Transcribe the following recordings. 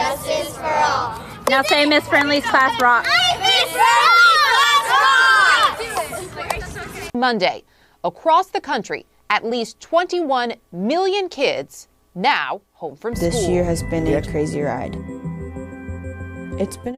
justice for all. Now say Miss Friendly's class rock. Miss Friendly's class rock! Monday, across the country, at least 21 million kids now home from school. This year has been a crazy ride. It's been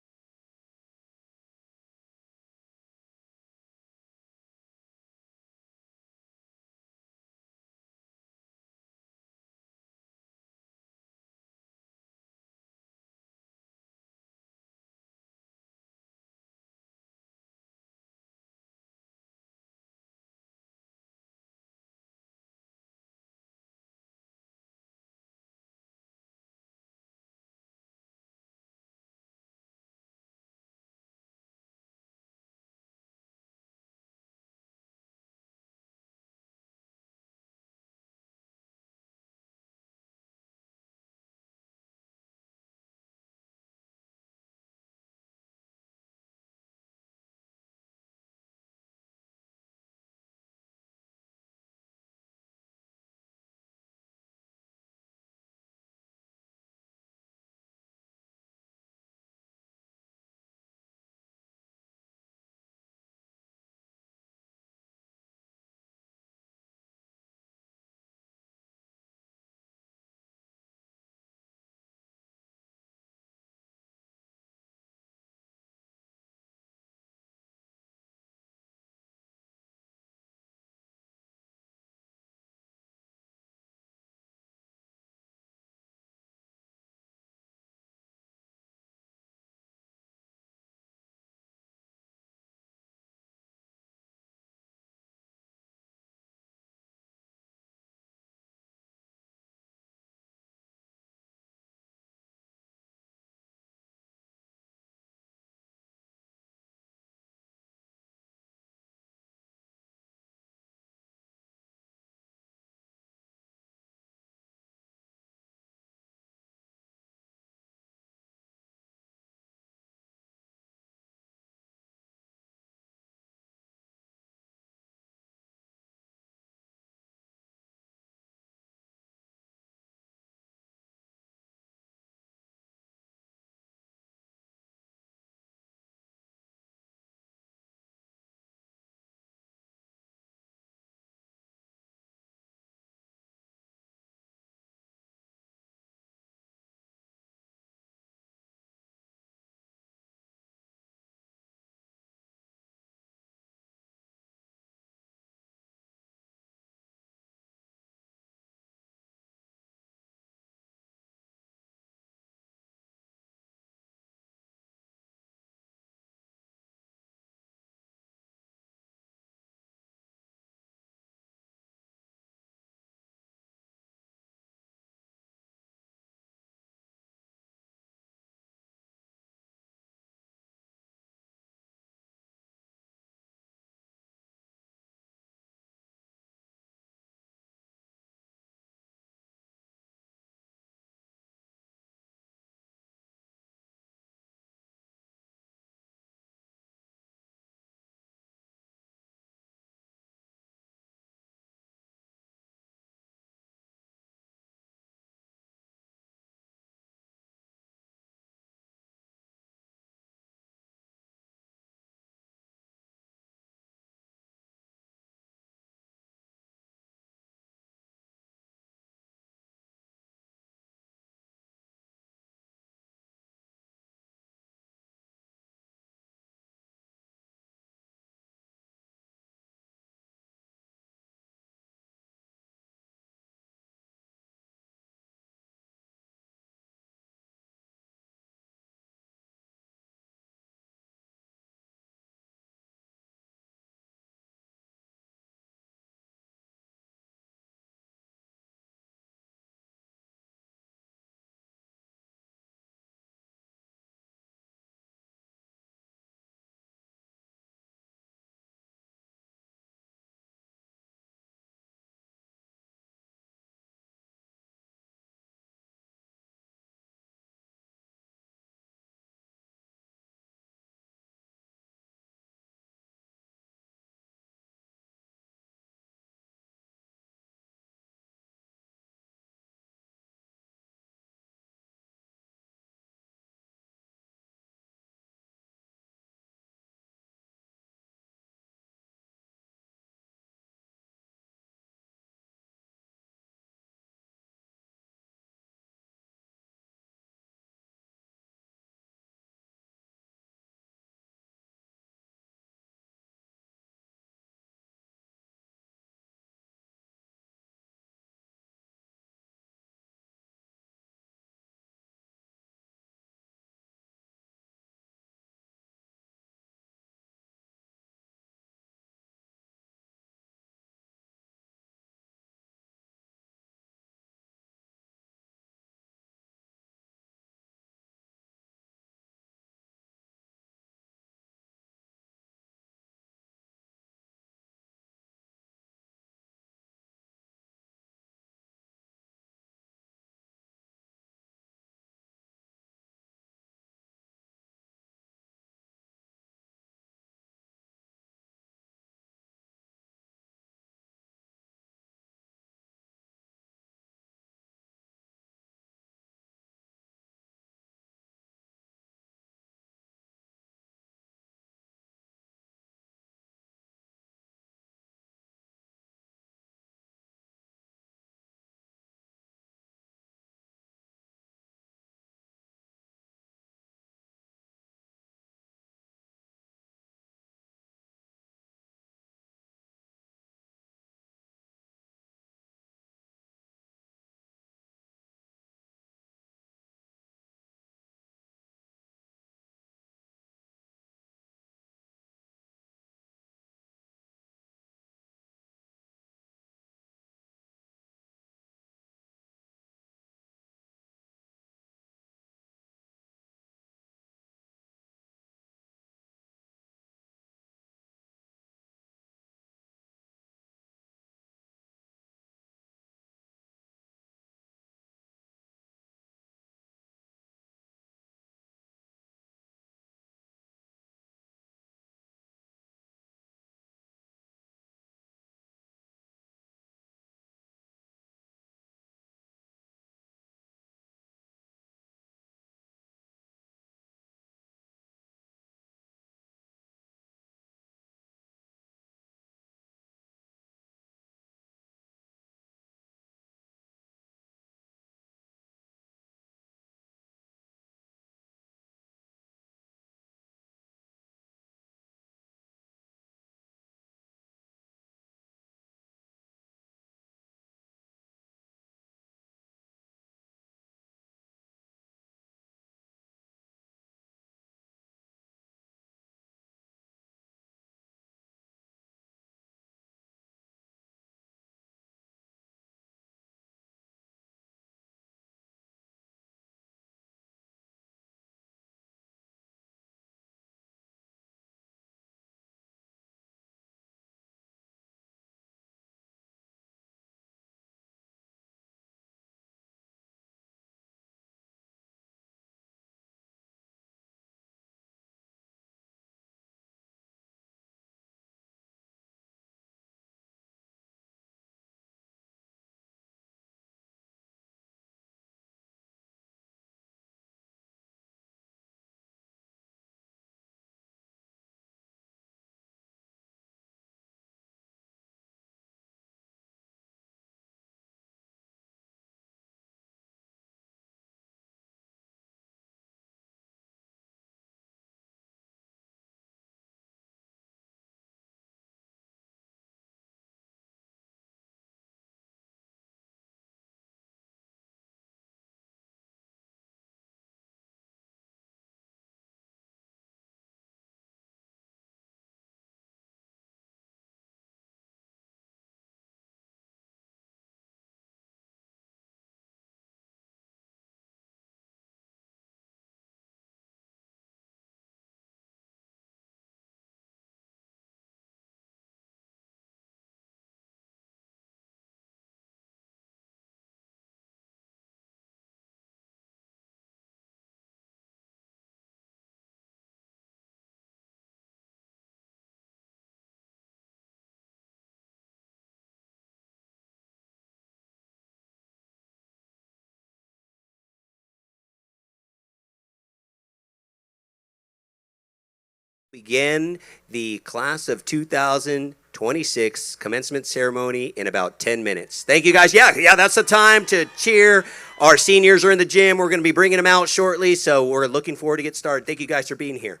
Begin the class of 2026 commencement ceremony in about 10 minutes. Thank you guys. Yeah, that's the time to cheer. Our seniors are in the gym. We're going to be bringing them out shortly, so we're looking forward to get started. Thank you guys for being here.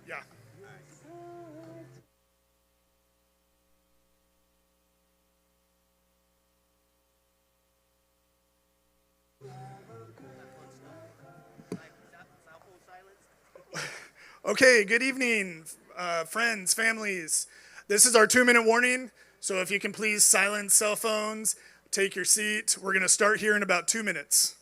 Yeah. Okay, good evening, friends, families. This is our 2-minute warning, so if you can please silence cell phones, take your seat. We're going to start here in about 2 minutes.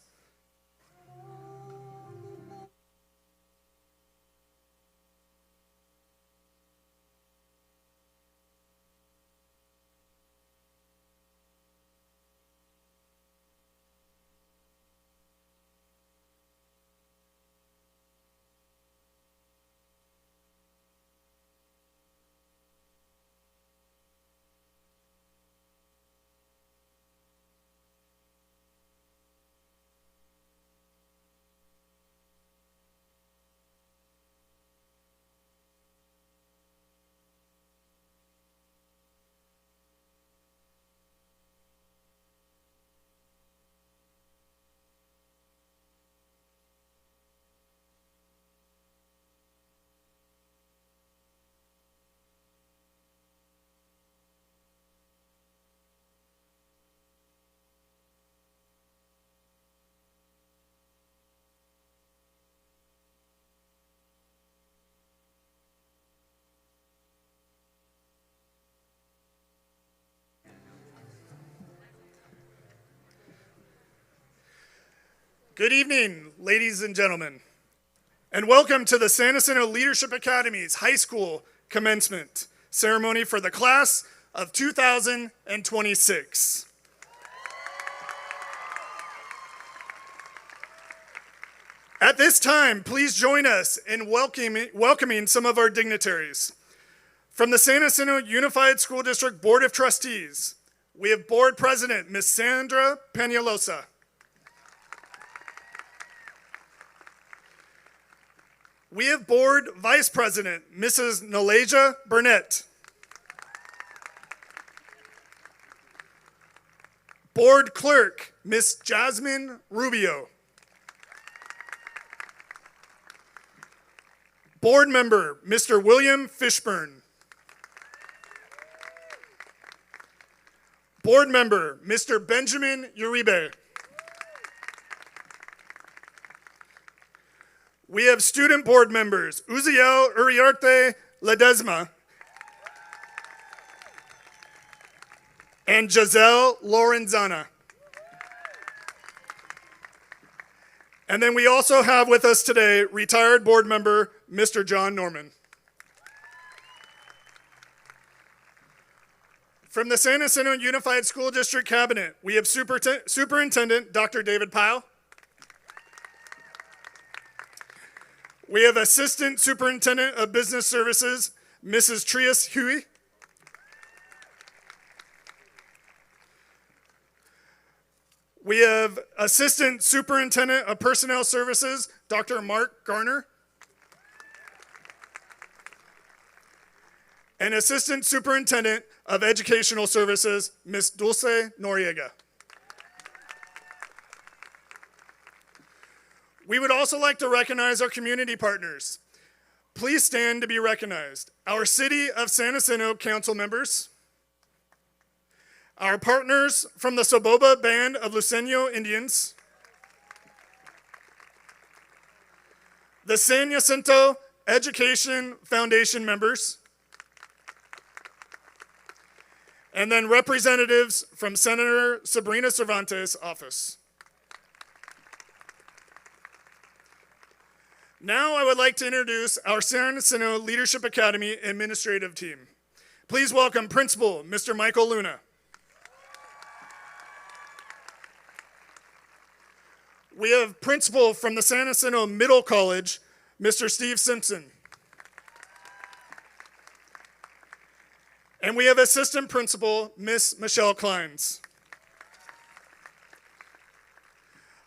Good evening, ladies and gentlemen, and welcome to the San Jacinto Leadership Academy's high school commencement ceremony for the class of 2026. At this time, please join us in welcoming some of our dignitaries. From the San Jacinto Unified School District Board of Trustees, we have Board President, Ms. Sandra Peñalosa. We have Board Vice President, Mrs. Nalaja Burnett. Board Clerk, Ms. Jasmine Rubio. Board Member, Mr. William Fishburne. Board Member, Mr. Benjamin Uribe. We have student board members, Uziel Uriarte Ledesma and Giselle Lorenzana. And then we also have with us today retired board member, Mr. John Norman. From the San Jacinto Unified School District Cabinet, we have Superintendent Dr. David Pyle. We have Assistant Superintendent of Business Services, Mrs. Trias Huey. We have Assistant Superintendent of Personnel Services, Dr. Mark Garner. And Assistant Superintendent of Educational Services, Ms. Dulce Noriega. We would also like to recognize our community partners. Please stand to be recognized. Our City of San Jacinto council members, our partners from the Soboba Band of Luceño Indians, the San Jacinto Education Foundation members, and then representatives from Senator Sabrina Cervantes' office. Now I would like to introduce our San Jacinto Leadership Academy administrative team. Please welcome Principal Mr. Michael Luna. We have Principal from the San Jacinto Middle College, Mr. Steve Simpson. And we have Assistant Principal, Miss Michelle Kleins.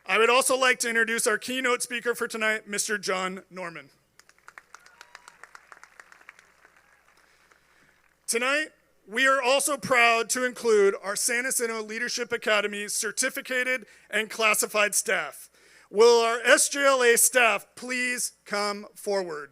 I would also like to introduce our keynote speaker for tonight, Mr. John Norman. Tonight, we are also proud to include our San Jacinto Leadership Academy certificated and classified staff. Will our SJLA staff please come forward?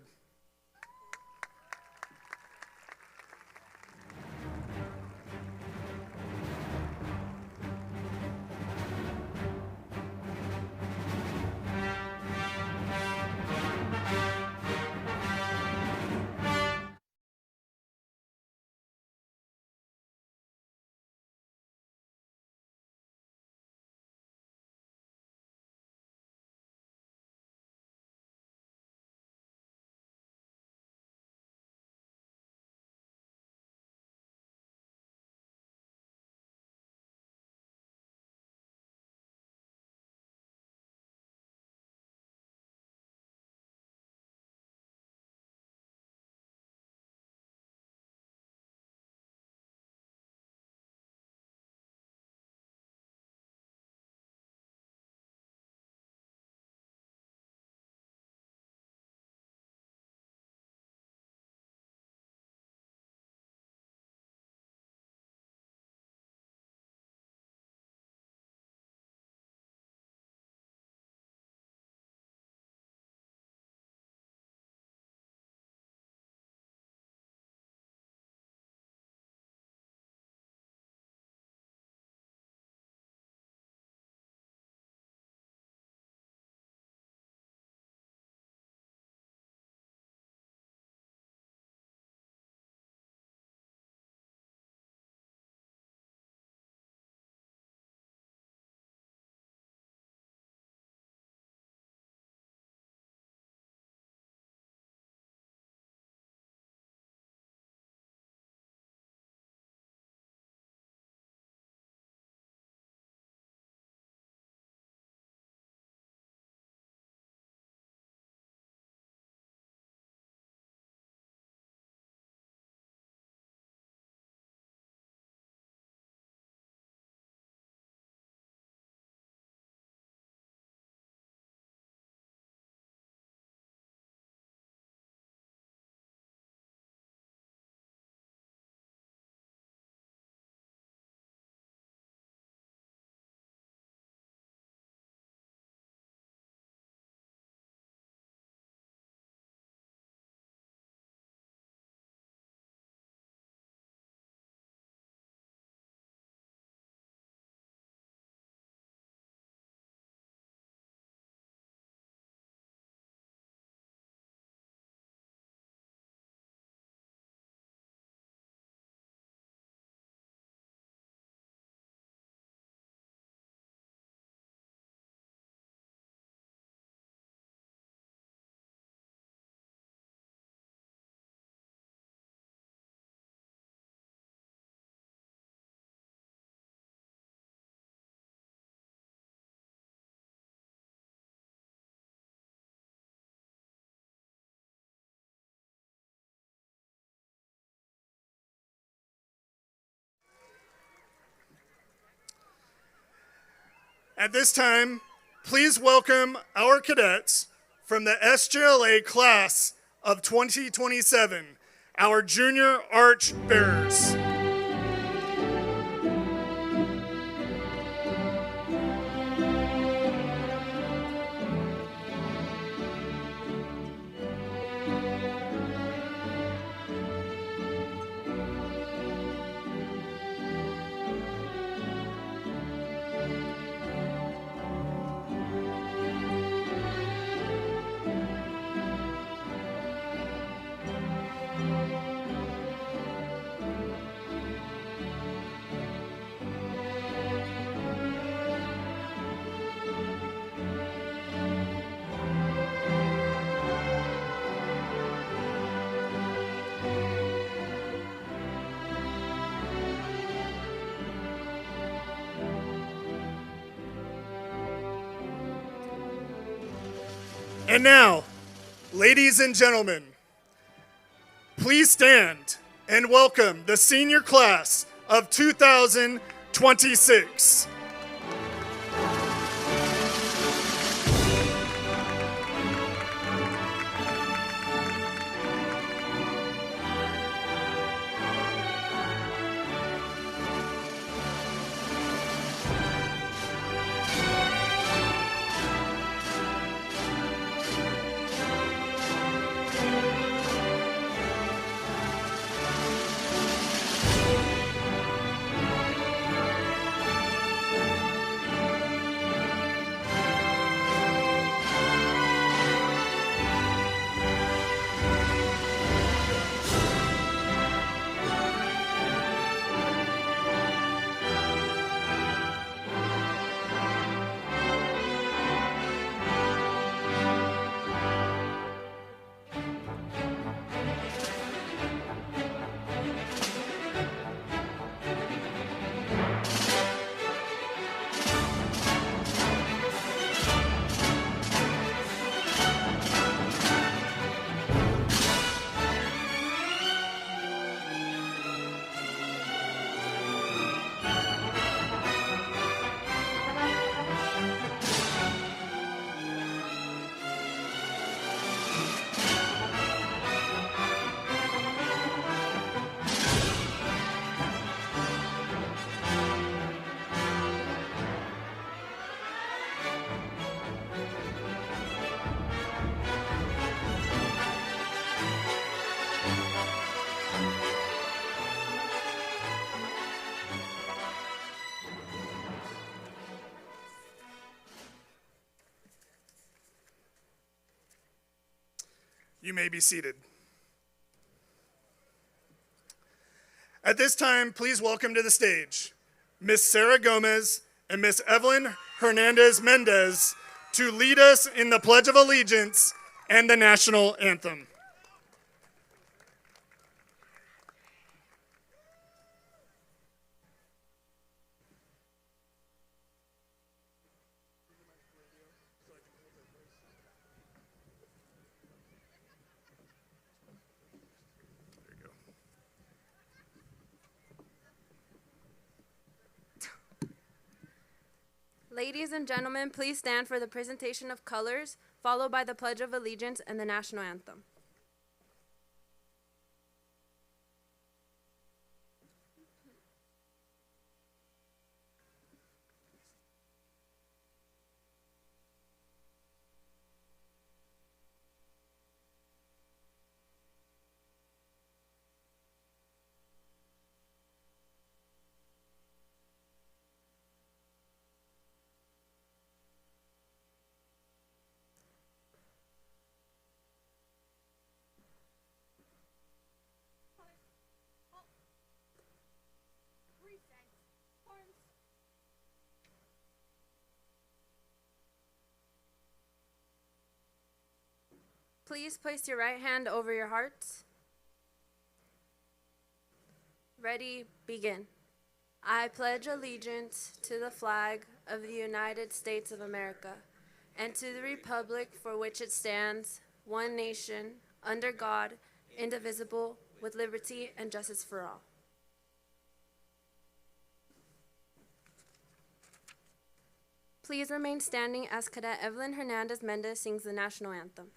At this time, please welcome our cadets from the SJLA class of 2027, our junior arch bearers. And now, ladies and gentlemen, please stand and welcome the senior class of 2026. You may be seated. At this time, please welcome to the stage Miss Sarah Gomez and Miss Evelyn Hernandez Mendez to lead us in the Pledge of Allegiance and the National Anthem. Ladies and gentlemen, please stand for the presentation of colors, followed by the Pledge of Allegiance and the National Anthem. Please place your right hand over your hearts. Ready, begin. I pledge allegiance to the flag of the United States of America and to the republic for which it stands, one nation, under God, indivisible, with liberty and justice for all. Please remain standing as Cadet Evelyn Hernandez Mendez sings the national anthem.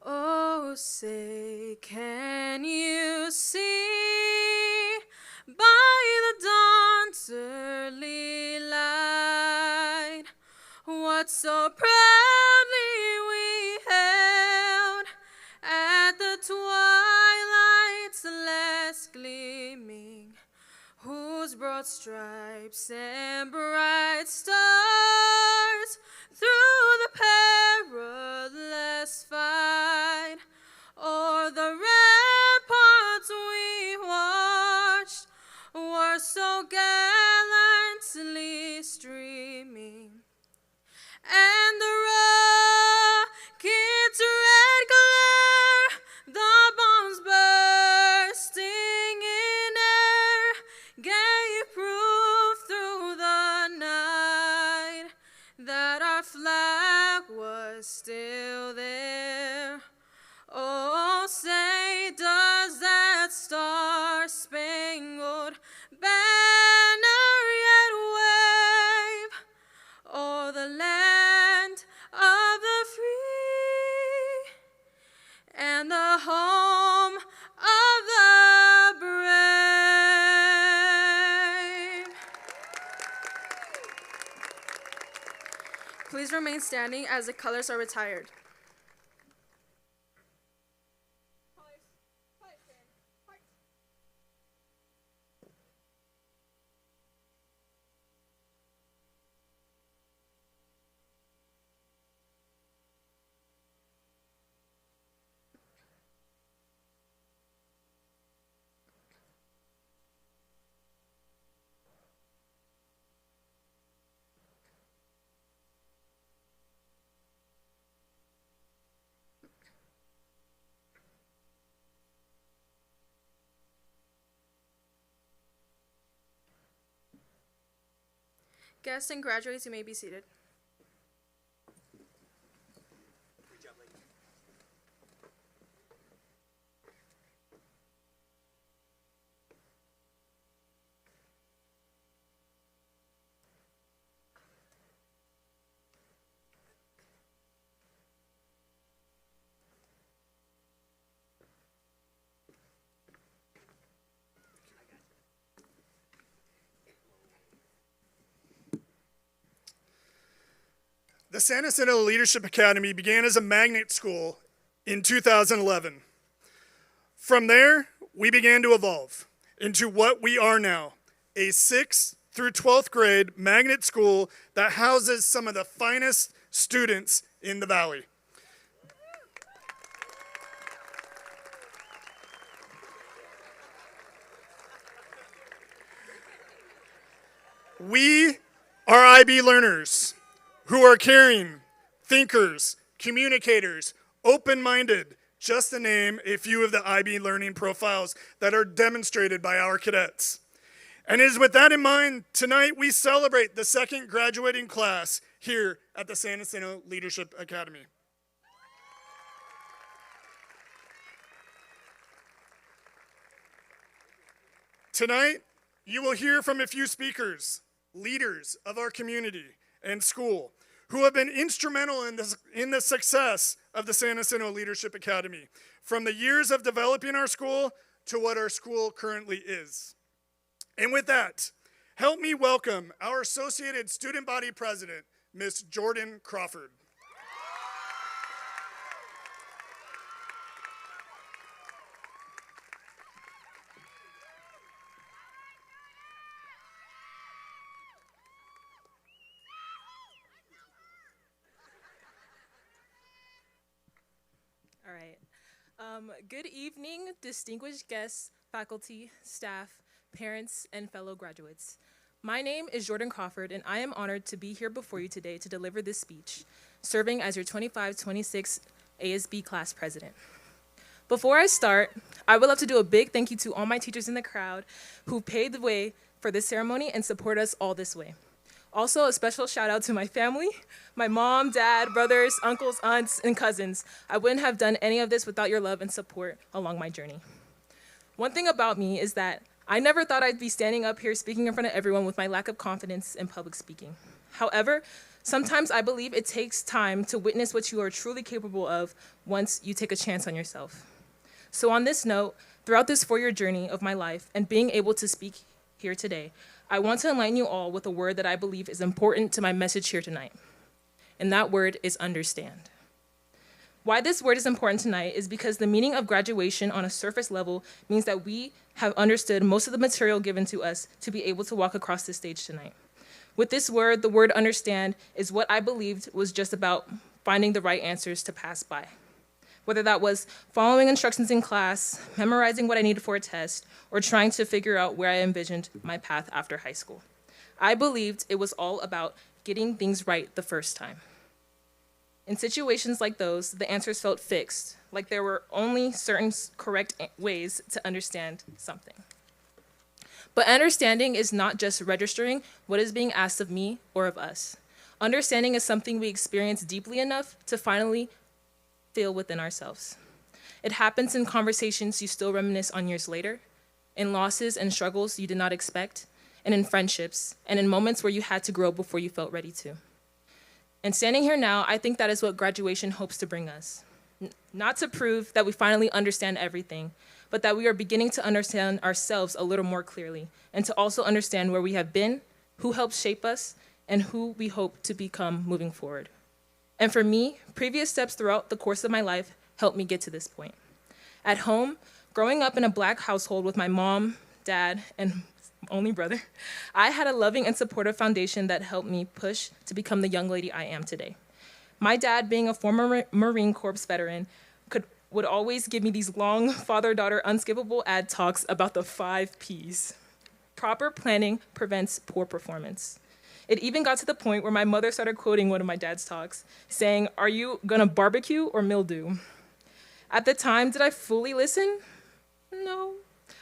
Oh, say, can you see by the dawn's early light what so proudly we held at the twilight's last gleaming, whose broad stripes and bright stars through the perilous fight o'er the ramparts we watched were so gallantly streaming, and the rocket's red glare, the bombs bursting in air, gave proof through the night that our flag was still there. Oh, say, does that star-spangled banner yet wave o'er the land of the free and the home of the brave? Please remain standing as the colors are retired. Guests and graduates, you may be seated. The San Jacinto Leadership Academy began as a magnet school in 2011. From there, we began to evolve into what we are now, a 6th through 12th grade magnet school that houses some of the finest students in the Valley. We are IB learners who are caring, thinkers, communicators, open-minded, just to name a few of the IB learning profiles that are demonstrated by our cadets. And it is with that in mind, tonight we celebrate the 2nd graduating class here at the San Jacinto Leadership Academy. Tonight, you will hear from a few speakers, leaders of our community and school, who have been instrumental in the success of the San Jacinto Leadership Academy, from the years of developing our school to what our school currently is. And with that, help me welcome our Associated Student Body President, Ms. Jordan Crawford. All right. Good evening, distinguished guests, faculty, staff, parents, and fellow graduates. My name is Jordan Crawford, and I am honored to be here before you today to deliver this speech, serving as your 25-26 ASB class president. Before I start, I would love to do a big thank you to all my teachers in the crowd who paved the way for this ceremony and support us all this way. Also, a special shout out to my family, my mom, dad, brothers, uncles, aunts, and cousins. I wouldn't have done any of this without your love and support along my journey. One thing about me is that I never thought I'd be standing up here speaking in front of everyone with my lack of confidence in public speaking. However, sometimes I believe it takes time to witness what you are truly capable of once you take a chance on yourself. So on this note, throughout this 4-year journey of my life and being able to speak here today, I want to enlighten you all with a word that I believe is important to my message here tonight. And that word is understand. Why this word is important tonight is because the meaning of graduation on a surface level means that we have understood most of the material given to us to be able to walk across this stage tonight. With this word, the word understand is what I believed was just about finding the right answers to pass by. Whether that was following instructions in class, memorizing what I needed for a test, or trying to figure out where I envisioned my path after high school. I believed it was all about getting things right the first time. In situations like those, the answers felt fixed, like there were only certain correct ways to understand something. But understanding is not just registering what is being asked of me or of us. Understanding is something we experience deeply enough to finally feel within ourselves. It happens in conversations you still reminisce on years later, in losses and struggles you did not expect, and in friendships, and in moments where you had to grow before you felt ready to. And standing here now, I think that is what graduation hopes to bring us. Not to prove that we finally understand everything, but that we are beginning to understand ourselves a little more clearly, and to also understand where we have been, who helped shape us, and who we hope to become moving forward. And for me, previous steps throughout the course of my life helped me get to this point. At home, growing up in a Black household with my mom, dad, and only brother, I had a loving and supportive foundation that helped me push to become the young lady I am today. My dad, being a former Marine Corps veteran, would always give me these long father-daughter unskippable ad talks about the 5 Ps. Proper planning prevents poor performance. It even got to the point where my mother started quoting one of my dad's talks, saying, "Are you gonna barbecue or mildew?" At the time, did I fully listen? No.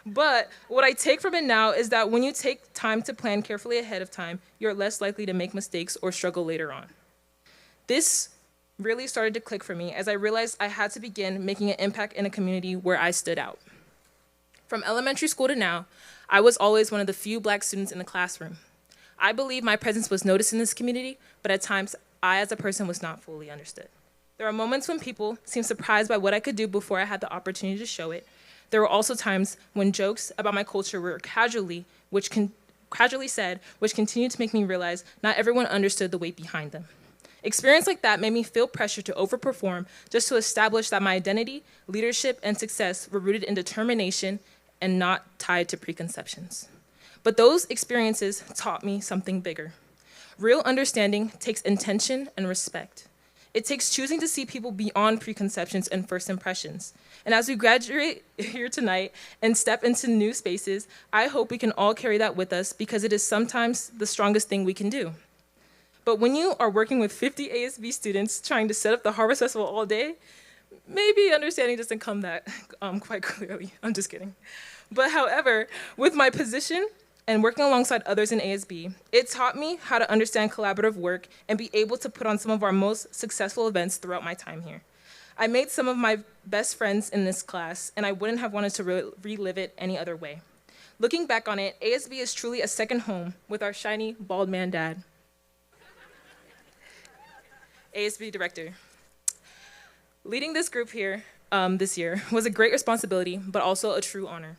But what I take from it now is that when you take time to plan carefully ahead of time, you're less likely to make mistakes or struggle later on. This really started to click for me as I realized I had to begin making an impact in a community where I stood out. From elementary school to now, I was always one of the few Black students in the classroom. I believe my presence was noticed in this community, but at times, I as a person was not fully understood. There are moments when people seemed surprised by what I could do before I had the opportunity to show it. There were also times when jokes about my culture were casually said, which continued to make me realize not everyone understood the weight behind them. Experience like that made me feel pressure to overperform just to establish that my identity, leadership, and success were rooted in determination and not tied to preconceptions. But those experiences taught me something bigger. Real understanding takes intention and respect. It takes choosing to see people beyond preconceptions and first impressions. And as we graduate here tonight and step into new spaces, I hope we can all carry that with us because it is sometimes the strongest thing we can do. But when you are working with 50 ASB students trying to set up the Harvest Festival all day, maybe understanding doesn't come that quite clearly. I'm just kidding. But however, with my position and working alongside others in ASB, it taught me how to understand collaborative work and be able to put on some of our most successful events throughout my time here. I made some of my best friends in this class, and I wouldn't have wanted to relive it any other way. Looking back on it, ASB is truly a second home with our shiny, bald man dad. ASB director. Leading this group here this year was a great responsibility, but also a true honor.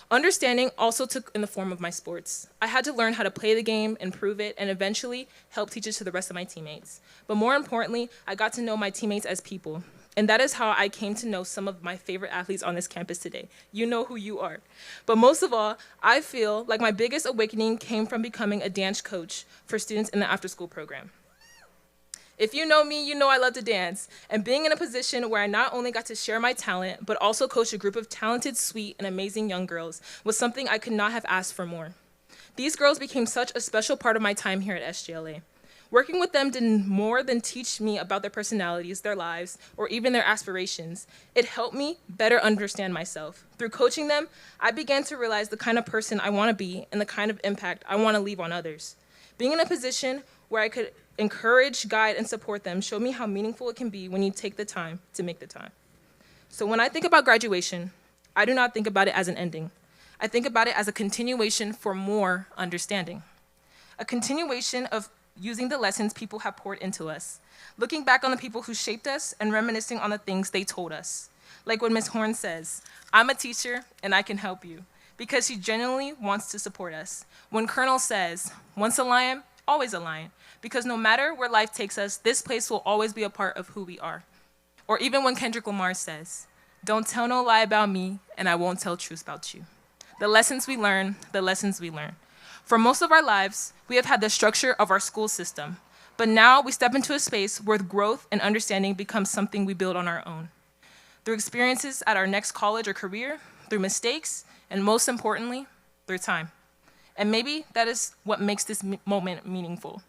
Understanding also took in the form of my sports. I had to learn how to play the game, improve it, and eventually help teach it to the rest of my teammates. But more importantly, I got to know my teammates as people. And that is how I came to know some of my favorite athletes on this campus today. You know who you are. But most of all, I feel like my biggest awakening came from becoming a dance coach for students in the after-school program. If you know me, you know I love to dance, and being in a position where I not only got to share my talent, but also coach a group of talented, sweet, and amazing young girls was something I could not have asked for more. These girls became such a special part of my time here at SGLA. Working with them did more than teach me about their personalities, their lives, or even their aspirations. It helped me better understand myself. Through coaching them, I began to realize the kind of person I want to be and the kind of impact I want to leave on others. Being in a position where I could encourage, guide, and support them showed me how meaningful it can be when you take the time to make the time. So when I think about graduation, I do not think about it as an ending. I think about it as a continuation for more understanding. A continuation of using the lessons people have poured into us, looking back on the people who shaped us and reminiscing on the things they told us. Like when Ms. Horn says, "I'm a teacher and I can help you," because she genuinely wants to support us. When Colonel says, "Once a lion, always a lion," because no matter where life takes us, this place will always be a part of who we are. Or even when Kendrick Lamar says, "Don't tell no lie about me and I won't tell truth about you." The lessons we learn, the lessons we learn. For most of our lives, we have had the structure of our school system, but now we step into a space where growth and understanding becomes something we build on our own. Through experiences at our next college or career, through mistakes, and most importantly, through time. And maybe that is what makes this moment meaningful.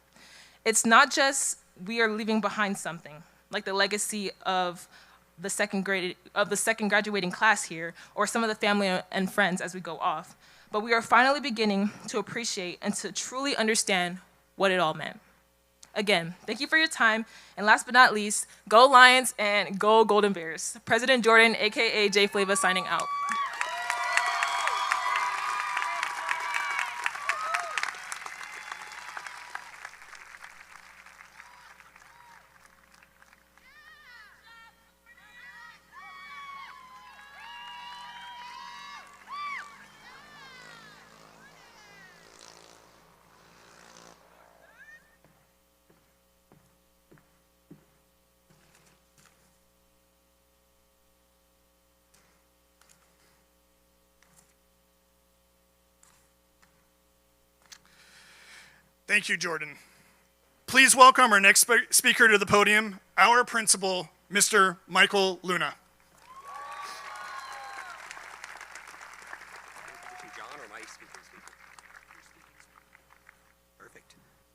It's not just we are leaving behind something, like the legacy of the second graduating class here, or some of the family and friends as we go off, but we are finally beginning to appreciate and to truly understand what it all meant. Again, thank you for your time, and last but not least, go Lions and go Golden Bears. President Jordan, AKA J Flava, signing out. Thank you, Jordan. Please welcome our next speaker to the podium, our principal, Mr. Michael Luna.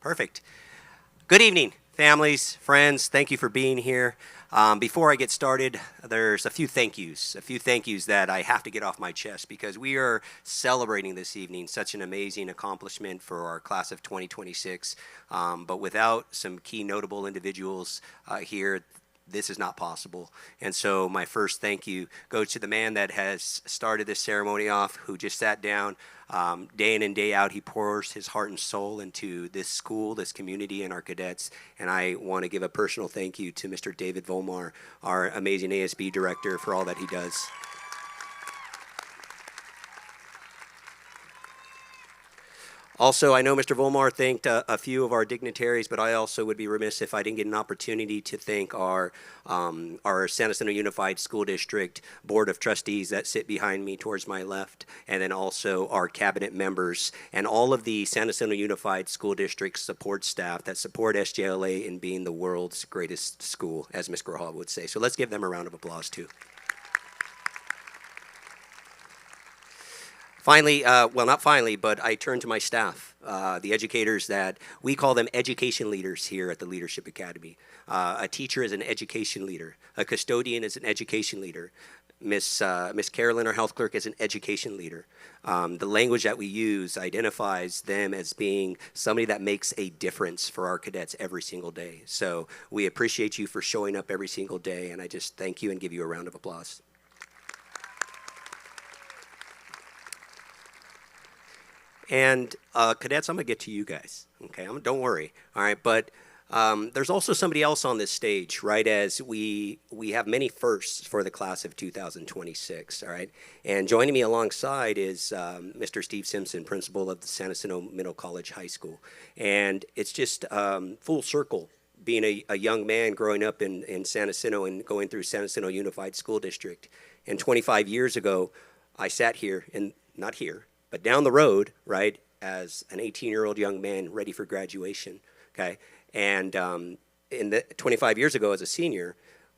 Perfect. Good evening, families, friends. Thank you for being here. Before I get started, there's a few thank yous that I have to get off my chest because we are celebrating this evening such an amazing accomplishment for our class of 2026. But without some key notable individuals here, this is not possible. And so my first thank you goes to the man that has started this ceremony off, who just sat down day in and day out. He pours his heart and soul into this school, this community, and our cadets. And I want to give a personal thank you to Mr. David Volmar, our amazing ASB director, for all that he does. Also, I know Mr. Volmar thanked a few of our dignitaries, but I also would be remiss if I didn't get an opportunity to thank our San Jacinto Unified School District Board of Trustees that sit behind me towards my left, and then also our cabinet members and all of the San Jacinto Unified School District support staff that support SJLA in being the world's greatest school, as Ms. Grohol would say. So let's give them a round of applause, too. Finally, well, not finally, but I turn to my staff, the educators that we call them education leaders here at the Leadership Academy. A teacher is an education leader. A custodian is an education leader. Miss Carolyn, our health clerk, is an education leader. The language that we use identifies them as being somebody that makes a difference for our cadets every single day. So we appreciate you for showing up every single day, and I just thank you and give you a round of applause. And cadets, I'm going to get to you guys, okay? Don't worry, all right? But there's also somebody else on this stage, right, as we have many firsts for the class of 2026, all right? And joining me alongside is Mr. Steve Simpson, principal of the San Jacinto Middle College High School. And it's just full circle, being a young man growing up in San Jacinto and going through San Jacinto Unified School District. And 25 years ago, I sat here, and not here, but down the road, right, as an 18-year-old young man ready for graduation, okay? And 25 years ago as a senior,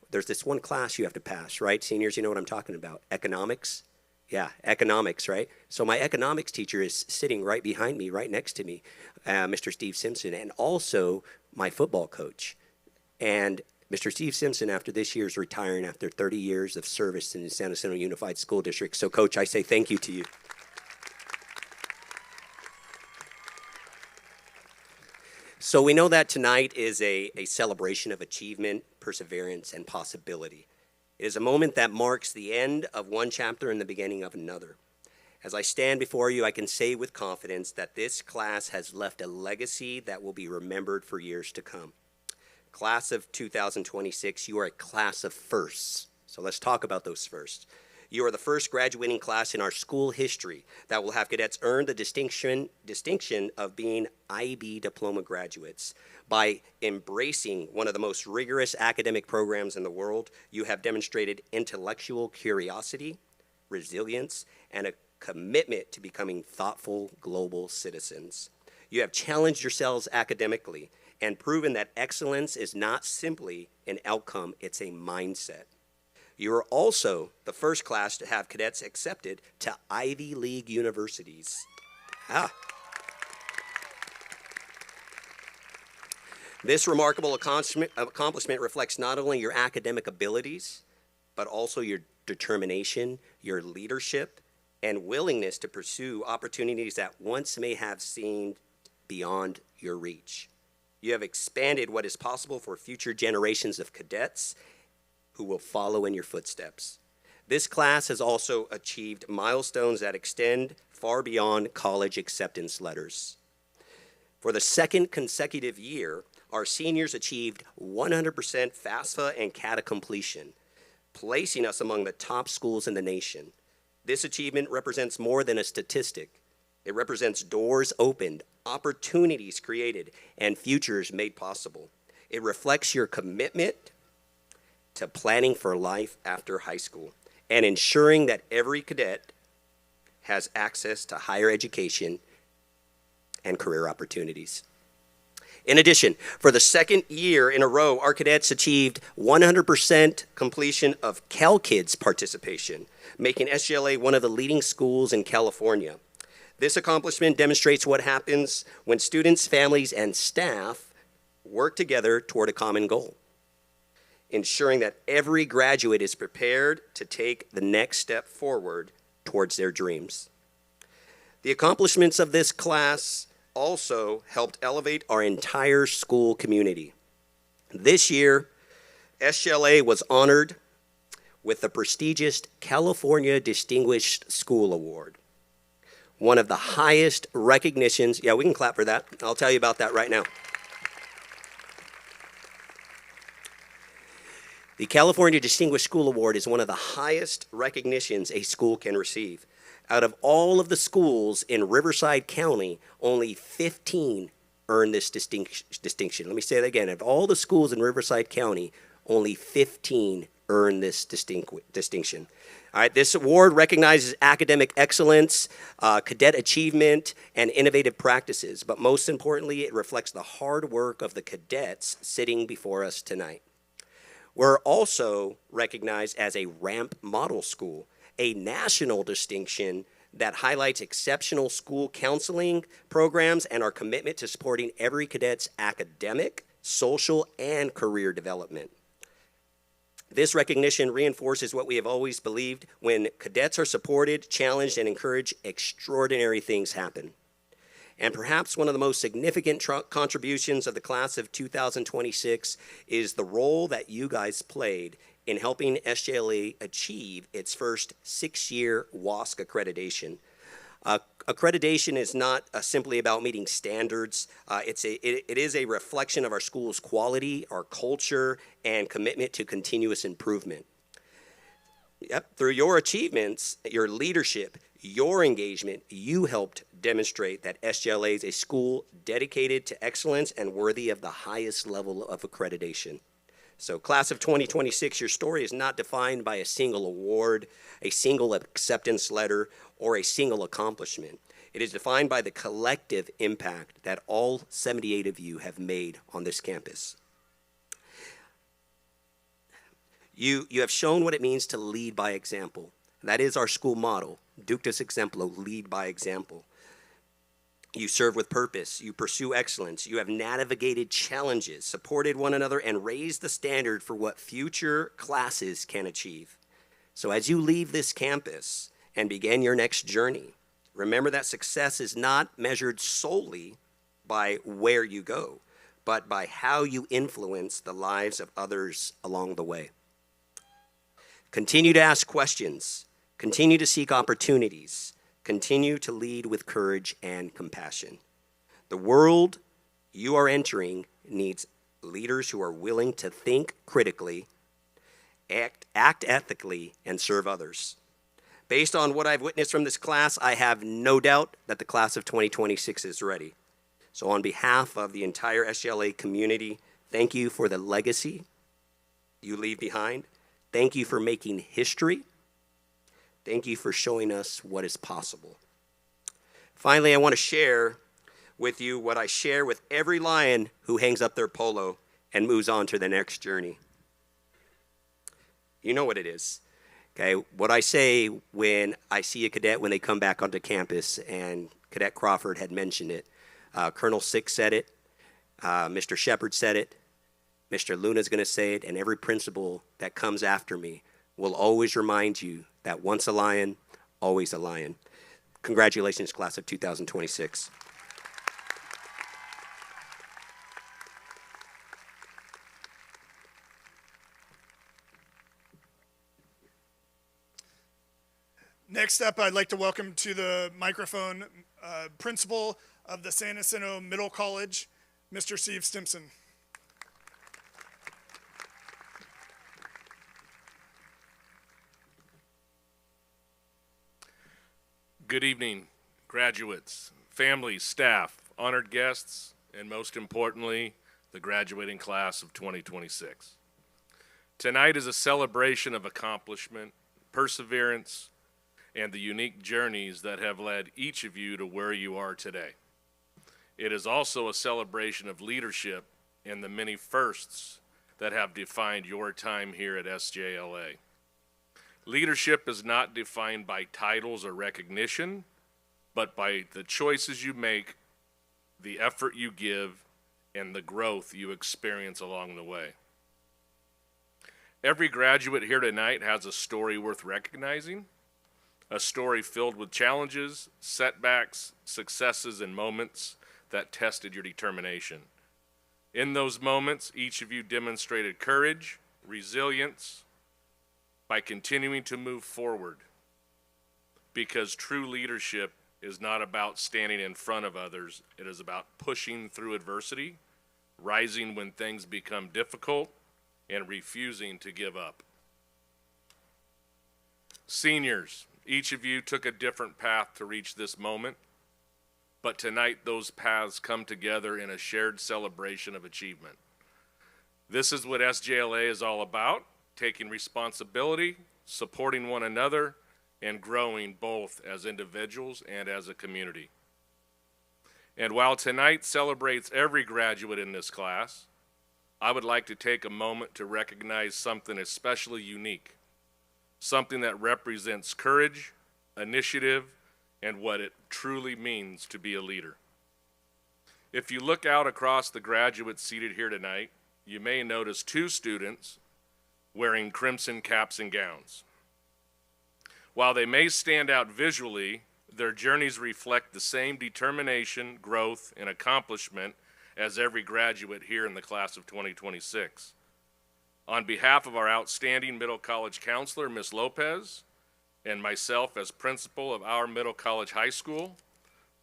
there's this one class you have to pass, right? Seniors, you know what I'm talking about. Economics. Yeah, economics, right? So my economics teacher is sitting right behind me, right next to me, Mr. Steve Simpson, and also my football coach. And Mr. Steve Simpson, after this year, is retiring after 30 years of service in the San Jacinto Unified School District. So, Coach, I say thank you to you. So we know that tonight is a celebration of achievement, perseverance, and possibility. It is a moment that marks the end of one chapter and the beginning of another. As I stand before you, I can say with confidence that this class has left a legacy that will be remembered for years to come. Class of 2026, you are a class of firsts. So let's talk about those firsts. You are the first graduating class in our school history that will have cadets earn the distinction of being IB diploma graduates. By embracing one of the most rigorous academic programs in the world, you have demonstrated intellectual curiosity, resilience, and a commitment to becoming thoughtful global citizens. You have challenged yourselves academically and proven that excellence is not simply an outcome, it's a mindset. You are also the first class to have cadets accepted to Ivy League universities. This remarkable accomplishment reflects not only your academic abilities, but also your determination, your leadership, and willingness to pursue opportunities that once may have seemed beyond your reach. You have expanded what is possible for future generations of cadets who will follow in your footsteps. This class has also achieved milestones that extend far beyond college acceptance letters. For the second consecutive year, our seniors achieved 100% FAFSA and CATA completion, placing us among the top schools in the nation. This achievement represents more than a statistic. It represents doors opened, opportunities created, and futures made possible. It reflects your commitment to planning for life after high school and ensuring that every cadet has access to higher education and career opportunities. In addition, for the second year in a row, our cadets achieved 100% completion of CalKids participation, making SGLA one of the leading schools in California. This accomplishment demonstrates what happens when students, families, and staff work together toward a common goal, ensuring that every graduate is prepared to take the next step forward towards their dreams. The accomplishments of this class also helped elevate our entire school community. This year, SGLA was honored with the prestigious California Distinguished School Award, one of the highest recognitions. Yeah, we can clap for that. I'll tell you about that right now. The California Distinguished School Award is one of the highest recognitions a school can receive. Out of all of the schools in Riverside County, only 15 earn this distinction. Let me say that again. Of all the schools in Riverside County, only 15 earn this distinction. All right, this award recognizes academic excellence, cadet achievement, and innovative practices. But most importantly, it reflects the hard work of the cadets sitting before us tonight. We're also recognized as a RAMP model school, a national distinction that highlights exceptional school counseling programs and our commitment to supporting every cadet's academic, social, and career development. This recognition reinforces what we have always believed: when cadets are supported, challenged, and encouraged, extraordinary things happen. And perhaps one of the most significant contributions of the class of 2026 is the role that you guys played in helping SGLA achieve its first 6-year WASC accreditation. Accreditation is not simply about meeting standards. It is a reflection of our school's quality, our culture, and commitment to continuous improvement. Yep, through your achievements, your leadership, your engagement, you helped demonstrate that SGLA is a school dedicated to excellence and worthy of the highest level of accreditation. So class of 2026, your story is not defined by a single award, a single acceptance letter, or a single accomplishment. It is defined by the collective impact that all 78 of you have made on this campus. You have shown what it means to lead by example. That is our school motto, Ductus Exemplo, lead by example. You serve with purpose, you pursue excellence, you have navigated challenges, supported one another, and raised the standard for what future classes can achieve. So as you leave this campus and begin your next journey, remember that success is not measured solely by where you go, but by how you influence the lives of others along the way. Continue to ask questions. Continue to seek opportunities. Continue to lead with courage and compassion. The world you are entering needs leaders who are willing to think critically, act ethically, and serve others. Based on what I've witnessed from this class, I have no doubt that the class of 2026 is ready. So on behalf of the entire SGLA community, thank you for the legacy you leave behind. Thank you for making history. Thank you for showing us what is possible. Finally, I want to share with you what I share with every Lion who hangs up their polo and moves on to the next journey. You know what it is. Okay, what I say when I see a cadet when they come back onto campus, and Cadet Crawford had mentioned it. Colonel Six said it, Mr. Shepard said it, Mr. Luna's going to say it, and every principal that comes after me will always remind you that once a Lion, always a Lion. Congratulations, class of 2026. Next up, I'd like to welcome to the microphone Principal of the San Jacinto Middle College, Mr. Steve Stimson. Good evening, graduates, families, staff, honored guests, and most importantly, the graduating class of 2026. Tonight is a celebration of accomplishment, perseverance, and the unique journeys that have led each of you to where you are today. It is also a celebration of leadership and the many firsts that have defined your time here at SJLA. Leadership is not defined by titles or recognition, but by the choices you make, the effort you give, and the growth you experience along the way. Every graduate here tonight has a story worth recognizing, a story filled with challenges, setbacks, successes, and moments that tested your determination. In those moments, each of you demonstrated courage, resilience, by continuing to move forward, because true leadership is not about standing in front of others. It is about pushing through adversity, rising when things become difficult, and refusing to give up. Seniors, each of you took a different path to reach this moment, but tonight those paths come together in a shared celebration of achievement. This is what SJLA is all about: taking responsibility, supporting one another, and growing both as individuals and as a community. And while tonight celebrates every graduate in this class, I would like to take a moment to recognize something especially unique, something that represents courage, initiative, and what it truly means to be a leader. If you look out across the graduates seated here tonight, you may notice two students wearing crimson caps and gowns. While they may stand out visually, their journeys reflect the same determination, growth, and accomplishment as every graduate here in the class of 2026. On behalf of our outstanding middle college counselor, Ms. Lopez, and myself as principal of our middle college high school,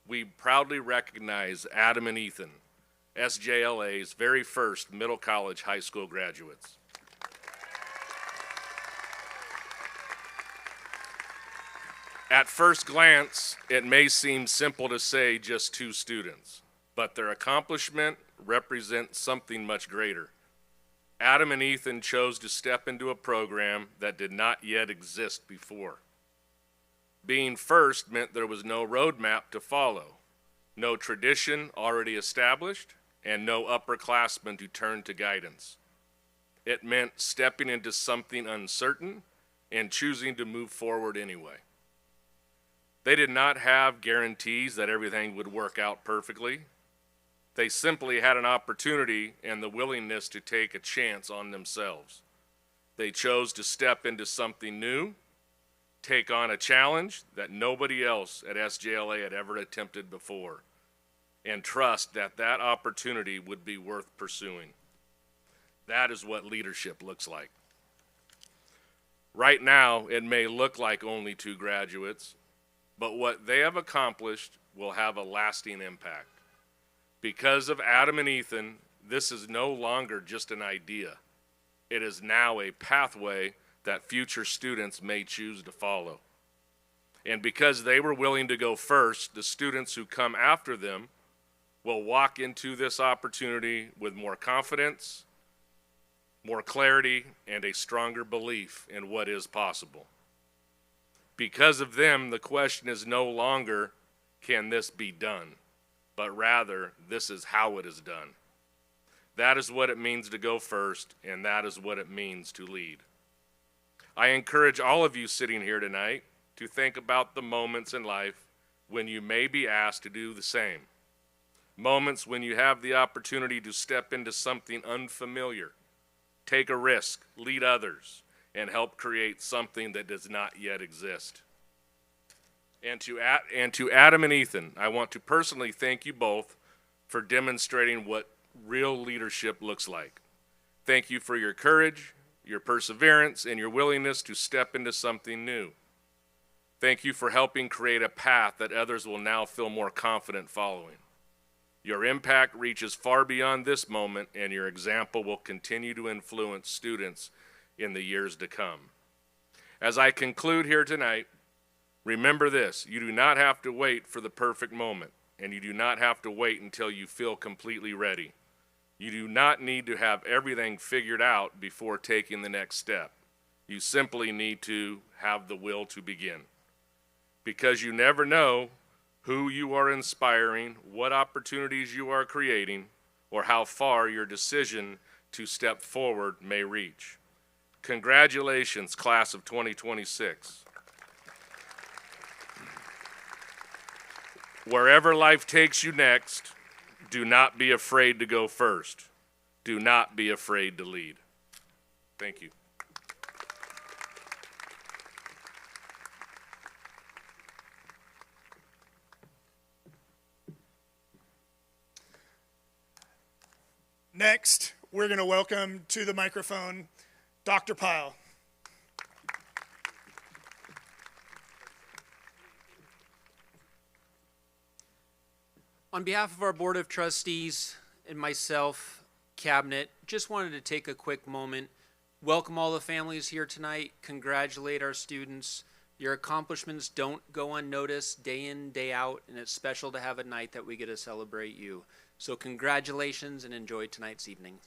we proudly recognize Adam and Ethan, SJLA's very first middle college high school graduates. At first glance, it may seem simple to say just two students, but their accomplishment represents something much greater. Adam and Ethan chose to step into a program that did not yet exist before. Being first meant there was no roadmap to follow, no tradition already established, and no upperclassmen to turn to guidance. It meant stepping into something uncertain and choosing to move forward anyway. They did not have guarantees that everything would work out perfectly. They simply had an opportunity and the willingness to take a chance on themselves. They chose to step into something new, take on a challenge that nobody else at SJLA had ever attempted before, and trust that that opportunity would be worth pursuing. That is what leadership looks like. Right now, it may look like only 2 graduates, but what they have accomplished will have a lasting impact. Because of Adam and Ethan, this is no longer just an idea. It is now a pathway that future students may choose to follow. And because they were willing to go first, the students who come after them will walk into this opportunity with more confidence, more clarity, and a stronger belief in what is possible. Because of them, the question is no longer, can this be done? But rather, this is how it is done. That is what it means to go first, and that is what it means to lead. I encourage all of you sitting here tonight to think about the moments in life when you may be asked to do the same. Moments when you have the opportunity to step into something unfamiliar, take a risk, lead others, and help create something that does not yet exist. And to Adam and Ethan, I want to personally thank you both for demonstrating what real leadership looks like. Thank you for your courage, your perseverance, and your willingness to step into something new. Thank you for helping create a path that others will now feel more confident following. Your impact reaches far beyond this moment, and your example will continue to influence students in the years to come. As I conclude here tonight, remember this: you do not have to wait for the perfect moment, and you do not have to wait until you feel completely ready. You do not need to have everything figured out before taking the next step. You simply need to have the will to begin. Because you never know who you are inspiring, what opportunities you are creating, or how far your decision to step forward may reach. Congratulations, class of 2026. Wherever life takes you next, do not be afraid to go first. Do not be afraid to lead. Thank you. Next, we're going to welcome to the microphone Dr. Pyle. On behalf of our Board of Trustees and myself, Cabinet, just wanted to take a quick moment, welcome all the families here tonight, congratulate our students. Your accomplishments don't go unnoticed day in, day out, and it's special to have a night that we get to celebrate you. So congratulations and enjoy tonight's evening.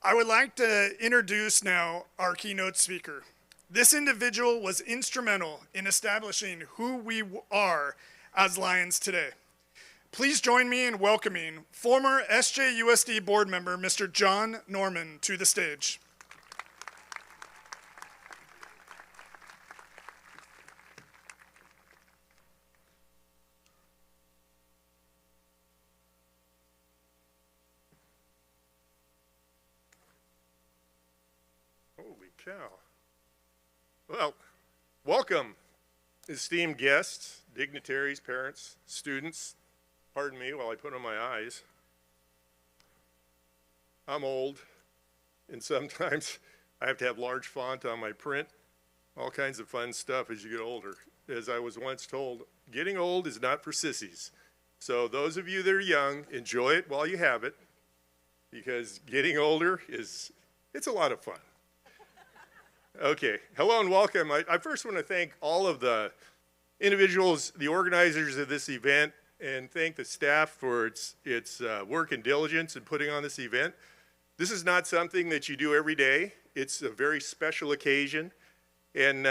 I would like to introduce now our keynote speaker. This individual was instrumental in establishing who we are as Lions today. Please join me in welcoming former SJUSD board member, Mr. John Norman, to the stage. Holy cow. Well, welcome, esteemed guests, dignitaries, parents, students. Pardon me while I put on my eyes. I'm old, and sometimes I have to have large font on my print, all kinds of fun stuff as you get older. As I was once told, getting old is not for sissies. So those of you that are young, enjoy it while you have it, because getting older it's a lot of fun. Okay, hello and welcome. I first want to thank all of the individuals, the organizers of this event, and thank the staff for its work and diligence in putting on this event. This is not something that you do every day. It's a very special occasion, and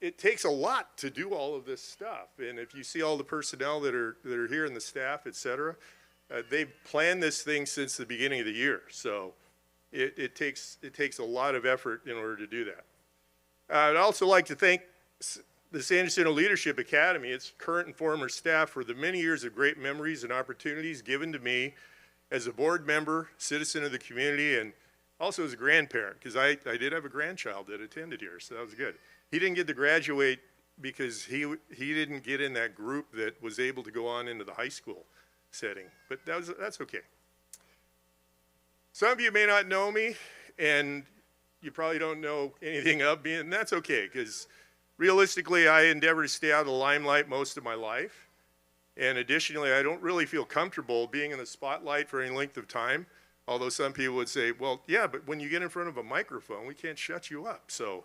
it takes a lot to do all of this stuff. And if you see all the personnel that are here and the staff, et cetera, they've planned this thing since the beginning of the year. So it takes a lot of effort in order to do that. I'd also like to thank the San Jacinto Leadership Academy, its current and former staff, for the many years of great memories and opportunities given to me as a board member, citizen of the community, and also as a grandparent, because I did have a grandchild that attended here, so that was good. He didn't get to graduate because he didn't get in that group that was able to go on into the high school setting, but that's okay. Some of you may not know me, and you probably don't know anything of me, and that's okay, because realistically, I endeavor to stay out of the limelight most of my life. And additionally, I don't really feel comfortable being in the spotlight for any length of time. Although some people would say, well, yeah, but when you get in front of a microphone, we can't shut you up. So,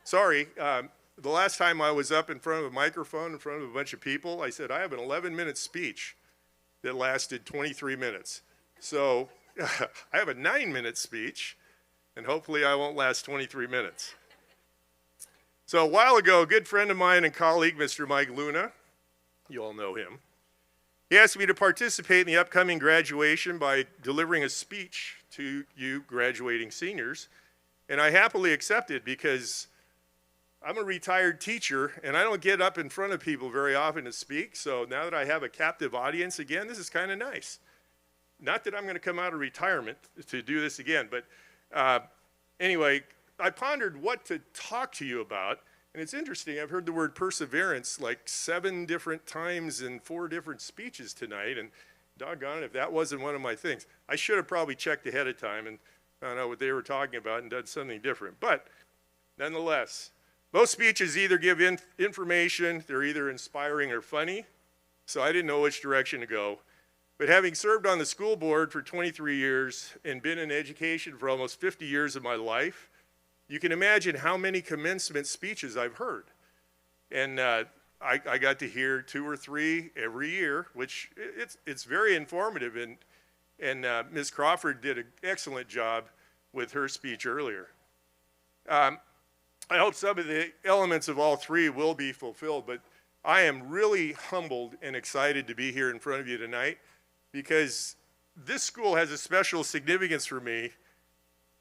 sorry. The last time I was up in front of a microphone, in front of a bunch of people, I said, I have an 11-minute speech that lasted 23 minutes. So, I have a 9-minute speech, and hopefully I won't last 23 minutes. So a while ago, a good friend of mine and colleague, Mr. Mike Luna, you all know him, he asked me to participate in the upcoming graduation by delivering a speech to you graduating seniors. And I happily accepted because I'm a retired teacher and I don't get up in front of people very often to speak. So now that I have a captive audience again, this is kind of nice. Not that I'm going to come out of retirement to do this again, but anyway, I pondered what to talk to you about, and it's interesting, I've heard the word perseverance like 7 different times in 4 different speeches tonight, and doggone it, if that wasn't one of my things. I should have probably checked ahead of time and found out what they were talking about and done something different. But nonetheless, most speeches either give information, they're either inspiring or funny, so I didn't know which direction to go. But having served on the school board for 23 years and been in education for almost 50 years of my life, you can imagine how many commencement speeches I've heard. And I got to hear 2 or 3 every year, which it's very informative. And Ms. Crawford did an excellent job with her speech earlier. I hope some of the elements of all 3 will be fulfilled, but I am really humbled and excited to be here in front of you tonight because this school has a special significance for me.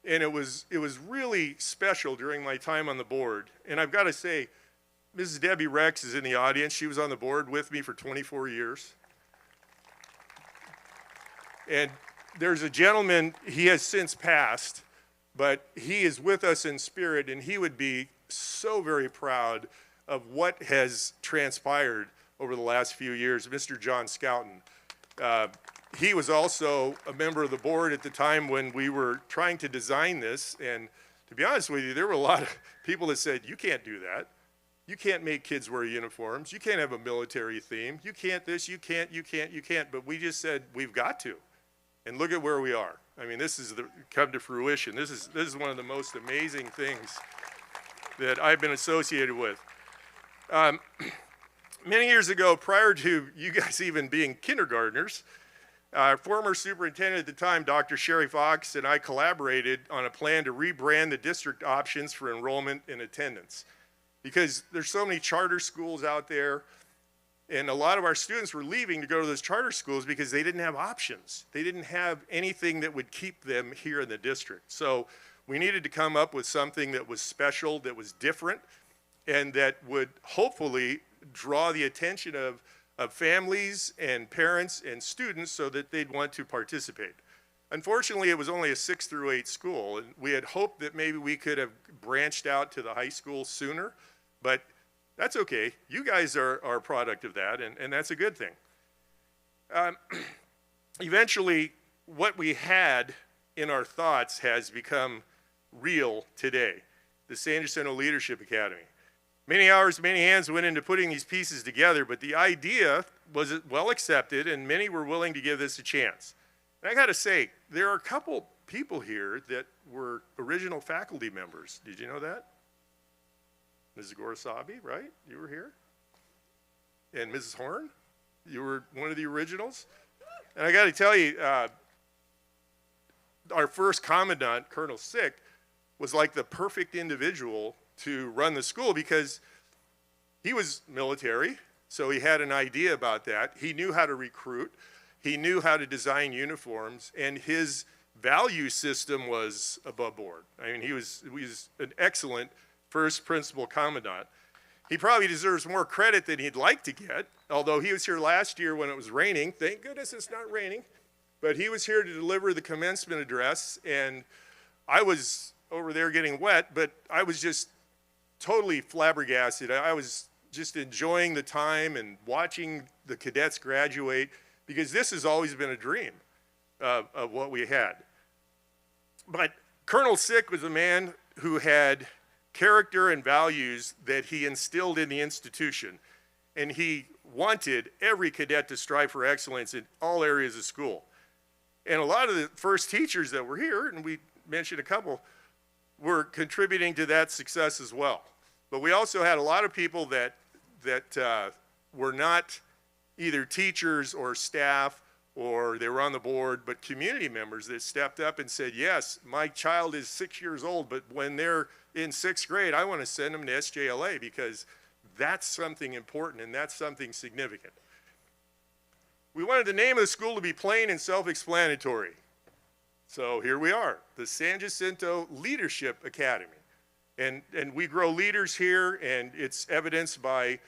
And it was really special during my time on the board. And I've got to say, Mrs. Debbie Rex is in the audience. She was on the board with me for 24 years. And there's a gentleman, he has since passed, but he is with us in spirit, and he would be so very proud of what has transpired over the last few years, Mr. John Scouten. He was also a member of the board at the time when we were trying to design this, and to be honest with you, there were a lot of people that said, you can't do that. You can't make kids wear uniforms. You can't have a military theme. You can't this, you can't. But we just said, we've got to. And look at where we are. I mean, this is come to fruition. This is one of the most amazing things that I've been associated with. Many years ago, prior to you guys even being kindergartners, our former superintendent at the time, Dr. Sherry Fox, and I collaborated on a plan to rebrand the district options for enrollment and attendance. Because there's so many charter schools out there, and a lot of our students were leaving to go to those charter schools because they didn't have options. They didn't have anything that would keep them here in the district. So we needed to come up with something that was special, that was different, and that would hopefully draw the attention of families and parents and students so that they'd want to participate. Unfortunately, it was only a 6 through 8 school, and we had hoped that maybe we could have branched out to the high school sooner, but that's okay. You guys are a product of that, and that's a good thing. Eventually, what we had in our thoughts has become real today, the San Jacinto Leadership Academy. Many hours, many hands went into putting these pieces together, but the idea was well accepted, and many were willing to give this a chance. And I got to say, there are a couple people here that were original faculty members. Did you know that? Mrs. Gorisabi, right? You were here? And Mrs. Horn, you were one of the originals? And I got to tell you, our first commandant, Colonel Sick, was like the perfect individual to run the school because he was military, so he had an idea about that. He knew how to recruit. He knew how to design uniforms, and his value system was above board. I mean, he was an excellent first principal commandant. He probably deserves more credit than he'd like to get, although he was here last year when it was raining. Thank goodness it's not raining. But he was here to deliver the commencement address, and I was over there getting wet, but I was just totally flabbergasted. I was just enjoying the time and watching the cadets graduate, because this has always been a dream of what we had. But Colonel Sick was a man who had character and values that he instilled in the institution, and he wanted every cadet to strive for excellence in all areas of school. And a lot of the first teachers that were here, and we mentioned a couple, were contributing to that success as well. But we also had a lot of people that were not either teachers or staff, or they were on the board, but community members that stepped up and said, yes, my child is 6 years old, but when they're in 6th grade, I want to send them to SJLA, because that's something important and that's something significant. We wanted the name of the school to be plain and self-explanatory. So here we are, the San Jacinto Leadership Academy. And we grow leaders here, and it's evidenced by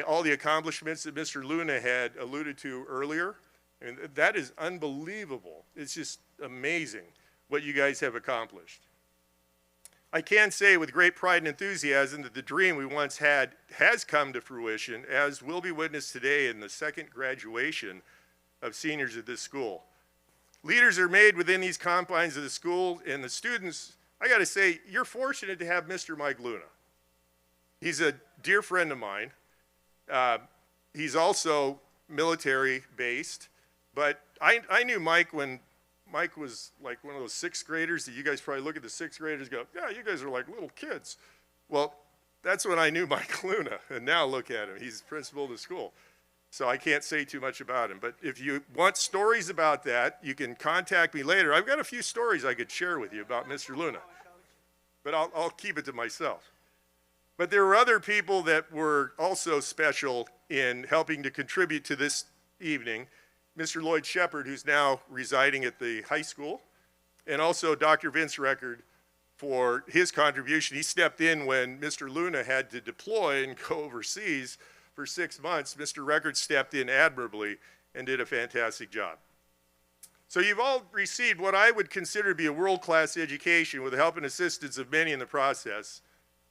all the accomplishments that Mr. Luna had alluded to earlier. And that is unbelievable. It's just amazing what you guys have accomplished. I can say with great pride and enthusiasm that the dream we once had has come to fruition, as will be witnessed today in the second graduation of seniors at this school. Leaders are made within these confines of the school, and the students, I gotta say, you're fortunate to have Mr. Mike Luna. He's a dear friend of mine. He's also military-based, but I knew Mike when Mike was like one of those 6th graders that you guys probably look at the 6th graders and go, yeah, you guys are like little kids. Well, that's when I knew Mike Luna, and now look at him. He's principal of the school. So I can't say too much about him. But if you want stories about that, you can contact me later. I've got a few stories I could share with you about Mr. Luna, but I'll keep it to myself. But there were other people that were also special in helping to contribute to this evening. Mr. Lloyd Shepard, who's now residing at the high school, and also Dr. Vince Record for his contribution. He stepped in when Mr. Luna had to deploy and go overseas for 6 months. Mr. Record stepped in admirably and did a fantastic job. So you've all received what I would consider to be a world-class education with the help and assistance of many in the process.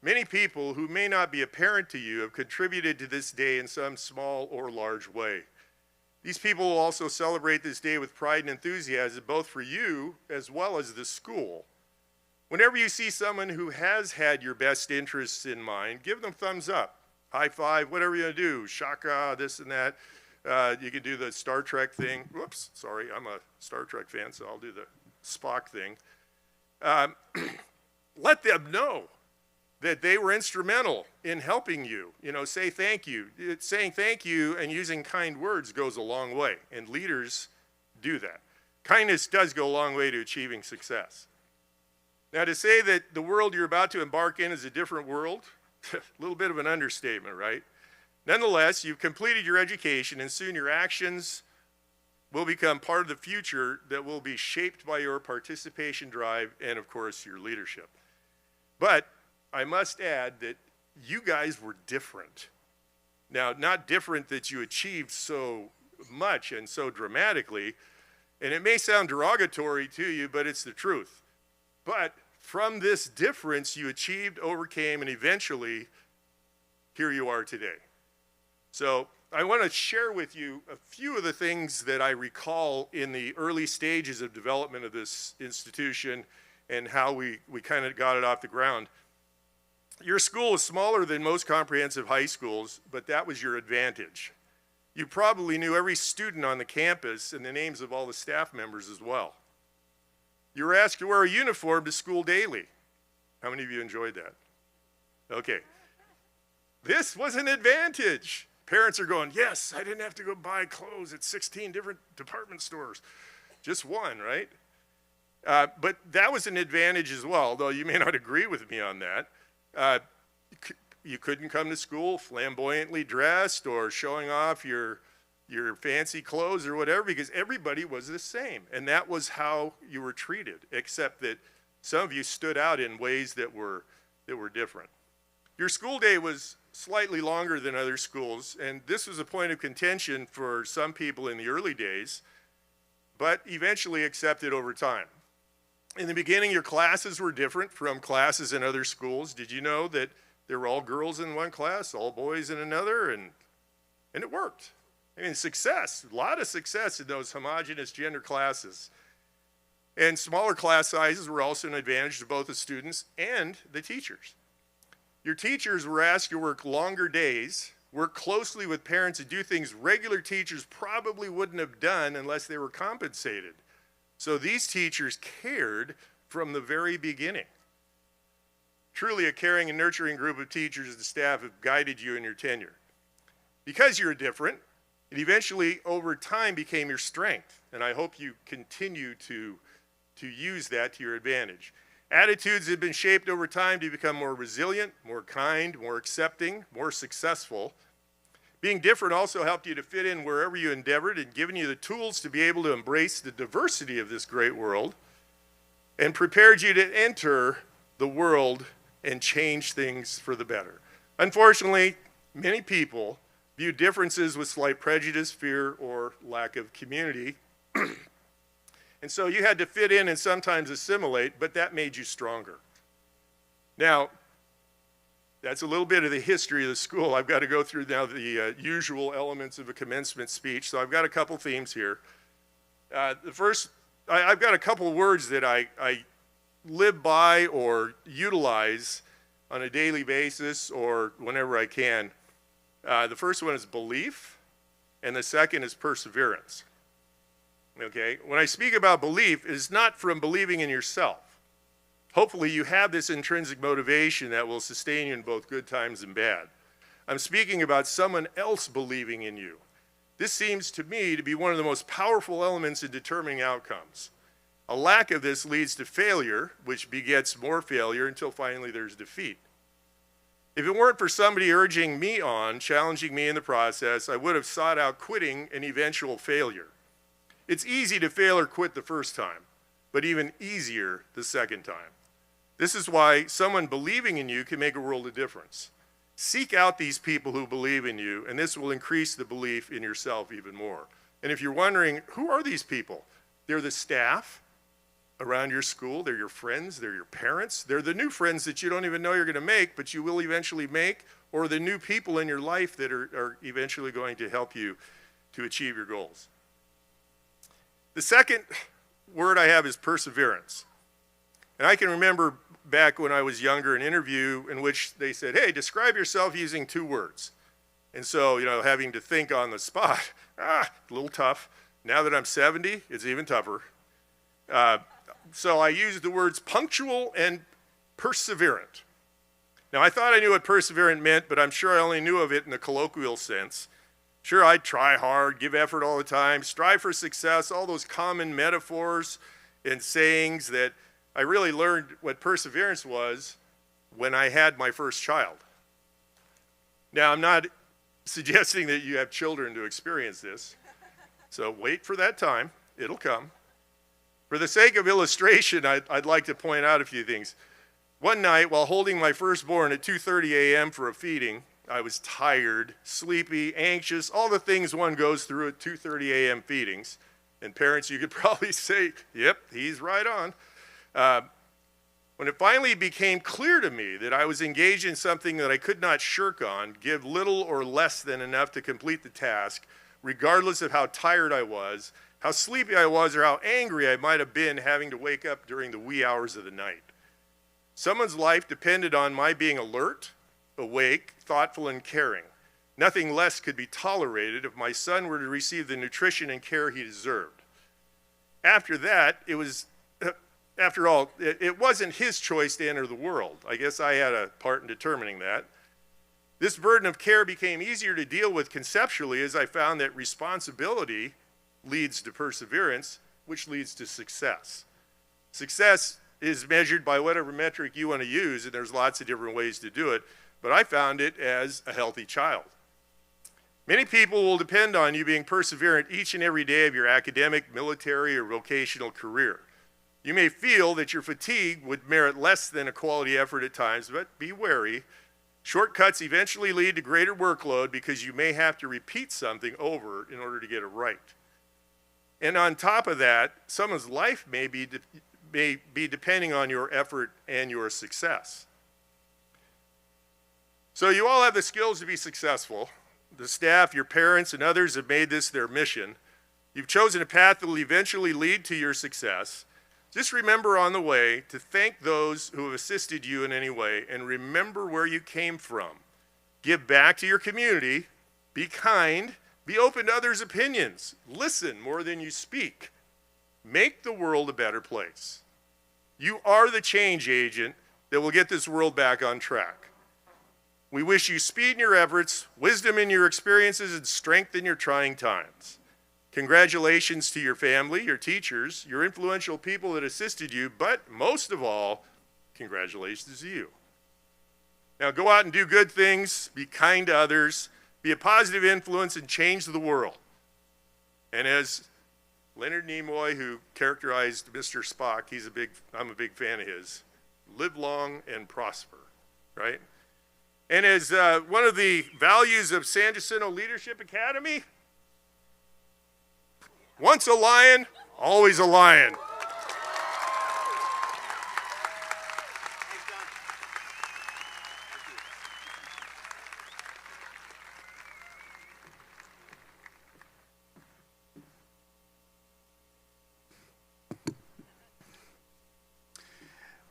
Many people who may not be apparent to you have contributed to this day in some small or large way. These people will also celebrate this day with pride and enthusiasm, both for you as well as the school. Whenever you see someone who has had your best interests in mind, give them thumbs up, high five, whatever you do, shaka, this and that. You can do the Star Trek thing. Whoops, sorry, I'm a Star Trek fan, so I'll do the Spock thing. Let them know that they were instrumental in helping you. You know, say thank you. Saying thank you and using kind words goes a long way, and leaders do that. Kindness does go a long way to achieving success. Now, to say that the world you're about to embark in is a different world, a little bit of an understatement, right? Nonetheless, you've completed your education, and soon your actions will become part of the future that will be shaped by your participation drive and, of course, your leadership. But I must add that you guys were different. Now, not different that you achieved so much and so dramatically, and it may sound derogatory to you, but it's the truth. But from this difference, you achieved, overcame, and eventually, here you are today. So I want to share with you a few of the things that I recall in the early stages of development of this institution and how we kind of got it off the ground. Your school is smaller than most comprehensive high schools, but that was your advantage. You probably knew every student on the campus and the names of all the staff members as well. You were asked to wear a uniform to school daily. How many of you enjoyed that? Okay. This was an advantage. Parents are going, yes, I didn't have to go buy clothes at 16 different department stores. Just one, right? But that was an advantage as well, though you may not agree with me on that. You couldn't come to school flamboyantly dressed or showing off your fancy clothes or whatever, because everybody was the same. And that was how you were treated, except that some of you stood out in ways that were different. Your school day was slightly longer than other schools, and this was a point of contention for some people in the early days, but eventually accepted over time. In the beginning, your classes were different from classes in other schools. Did you know that there were all girls in one class, all boys in another, and it worked. I mean, success, a lot of success in those homogeneous gender classes. And smaller class sizes were also an advantage to both the students and the teachers. Your teachers were asked to work longer days, work closely with parents, and do things regular teachers probably wouldn't have done unless they were compensated. So these teachers cared from the very beginning. Truly a caring and nurturing group of teachers and staff have guided you in your tenure. Because you're different, it eventually over time became your strength, and I hope you continue to use that to your advantage. Attitudes have been shaped over time to become more resilient, more kind, more accepting, more successful. Being different also helped you to fit in wherever you endeavored and given you the tools to be able to embrace the diversity of this great world and prepared you to enter the world and change things for the better. Unfortunately, many people view differences with slight prejudice, fear, or lack of community. And so you had to fit in and sometimes assimilate, but that made you stronger. Now, that's a little bit of the history of the school. I've got to go through now the usual elements of a commencement speech, so I've got a couple themes here. The first, I've got a couple words that I live by or utilize on a daily basis or whenever I can. The first one is belief, and the second is perseverance. Okay, when I speak about belief, it is not from believing in yourself. Hopefully you have this intrinsic motivation that will sustain you in both good times and bad. I'm speaking about someone else believing in you. This seems to me to be one of the most powerful elements in determining outcomes. A lack of this leads to failure, which begets more failure until finally there's defeat. If it weren't for somebody urging me on, challenging me in the process, I would have sought out quitting and eventual failure. It's easy to fail or quit the first time, but even easier the second time. This is why someone believing in you can make a world of difference. Seek out these people who believe in you, and this will increase the belief in yourself even more. And if you're wondering, who are these people? They're the staff around your school, they're your friends, they're your parents, they're the new friends that you don't even know you're going to make, but you will eventually make, or the new people in your life that are eventually going to help you to achieve your goals. The second word I have is perseverance. And I can remember back when I was younger an interview in which they said, hey, describe yourself using 2 words. And so, having to think on the spot, a little tough. Now that I'm 70, it's even tougher. So I used the words punctual and perseverant. Now I thought I knew what perseverant meant, but I'm sure I only knew of it in the colloquial sense. Sure, I'd try hard, give effort all the time, strive for success, all those common metaphors and sayings that I really learned what perseverance was when I had my first child. Now, I'm not suggesting that you have children to experience this, so wait for that time. It'll come. For the sake of illustration, I'd like to point out a few things. One night, while holding my firstborn at 2:30 a.m. for a feeding, I was tired, sleepy, anxious, all the things one goes through at 2:30 a.m. feedings. And parents, you could probably say, yep, he's right on. When it finally became clear to me that I was engaged in something that I could not shirk on, give little or less than enough to complete the task, regardless of how tired I was, how sleepy I was, or how angry I might have been having to wake up during the wee hours of the night. Someone's life depended on my being alert, awake, thoughtful, and caring. Nothing less could be tolerated if my son were to receive the nutrition and care he deserved. After that, after all, it wasn't his choice to enter the world. I guess I had a part in determining that. This burden of care became easier to deal with conceptually as I found that responsibility leads to perseverance, which leads to success. Success is measured by whatever metric you want to use, and there's lots of different ways to do it, but I found it as a healthy child. Many people will depend on you being perseverant each and every day of your academic, military, or vocational career. You may feel that your fatigue would merit less than a quality effort at times, but be wary. Shortcuts eventually lead to greater workload because you may have to repeat something over in order to get it right. And on top of that, someone's life may be depending on your effort and your success. So you all have the skills to be successful. The staff, your parents, and others have made this their mission. You've chosen a path that will eventually lead to your success. Just remember on the way to thank those who have assisted you in any way, and remember where you came from. Give back to your community, be kind, be open to others' opinions, listen more than you speak. Make the world a better place. You are the change agent that will get this world back on track. We wish you speed in your efforts, wisdom in your experiences, and strength in your trying times. Congratulations to your family, your teachers, your influential people that assisted you, but most of all, congratulations to you. Now go out and do good things, be kind to others, be a positive influence, and change the world. And as Leonard Nimoy, who characterized Mr. Spock, I'm a big fan of his, live long and prosper, right? And as one of the values of San Jacinto Leadership Academy, once a lion, always a lion.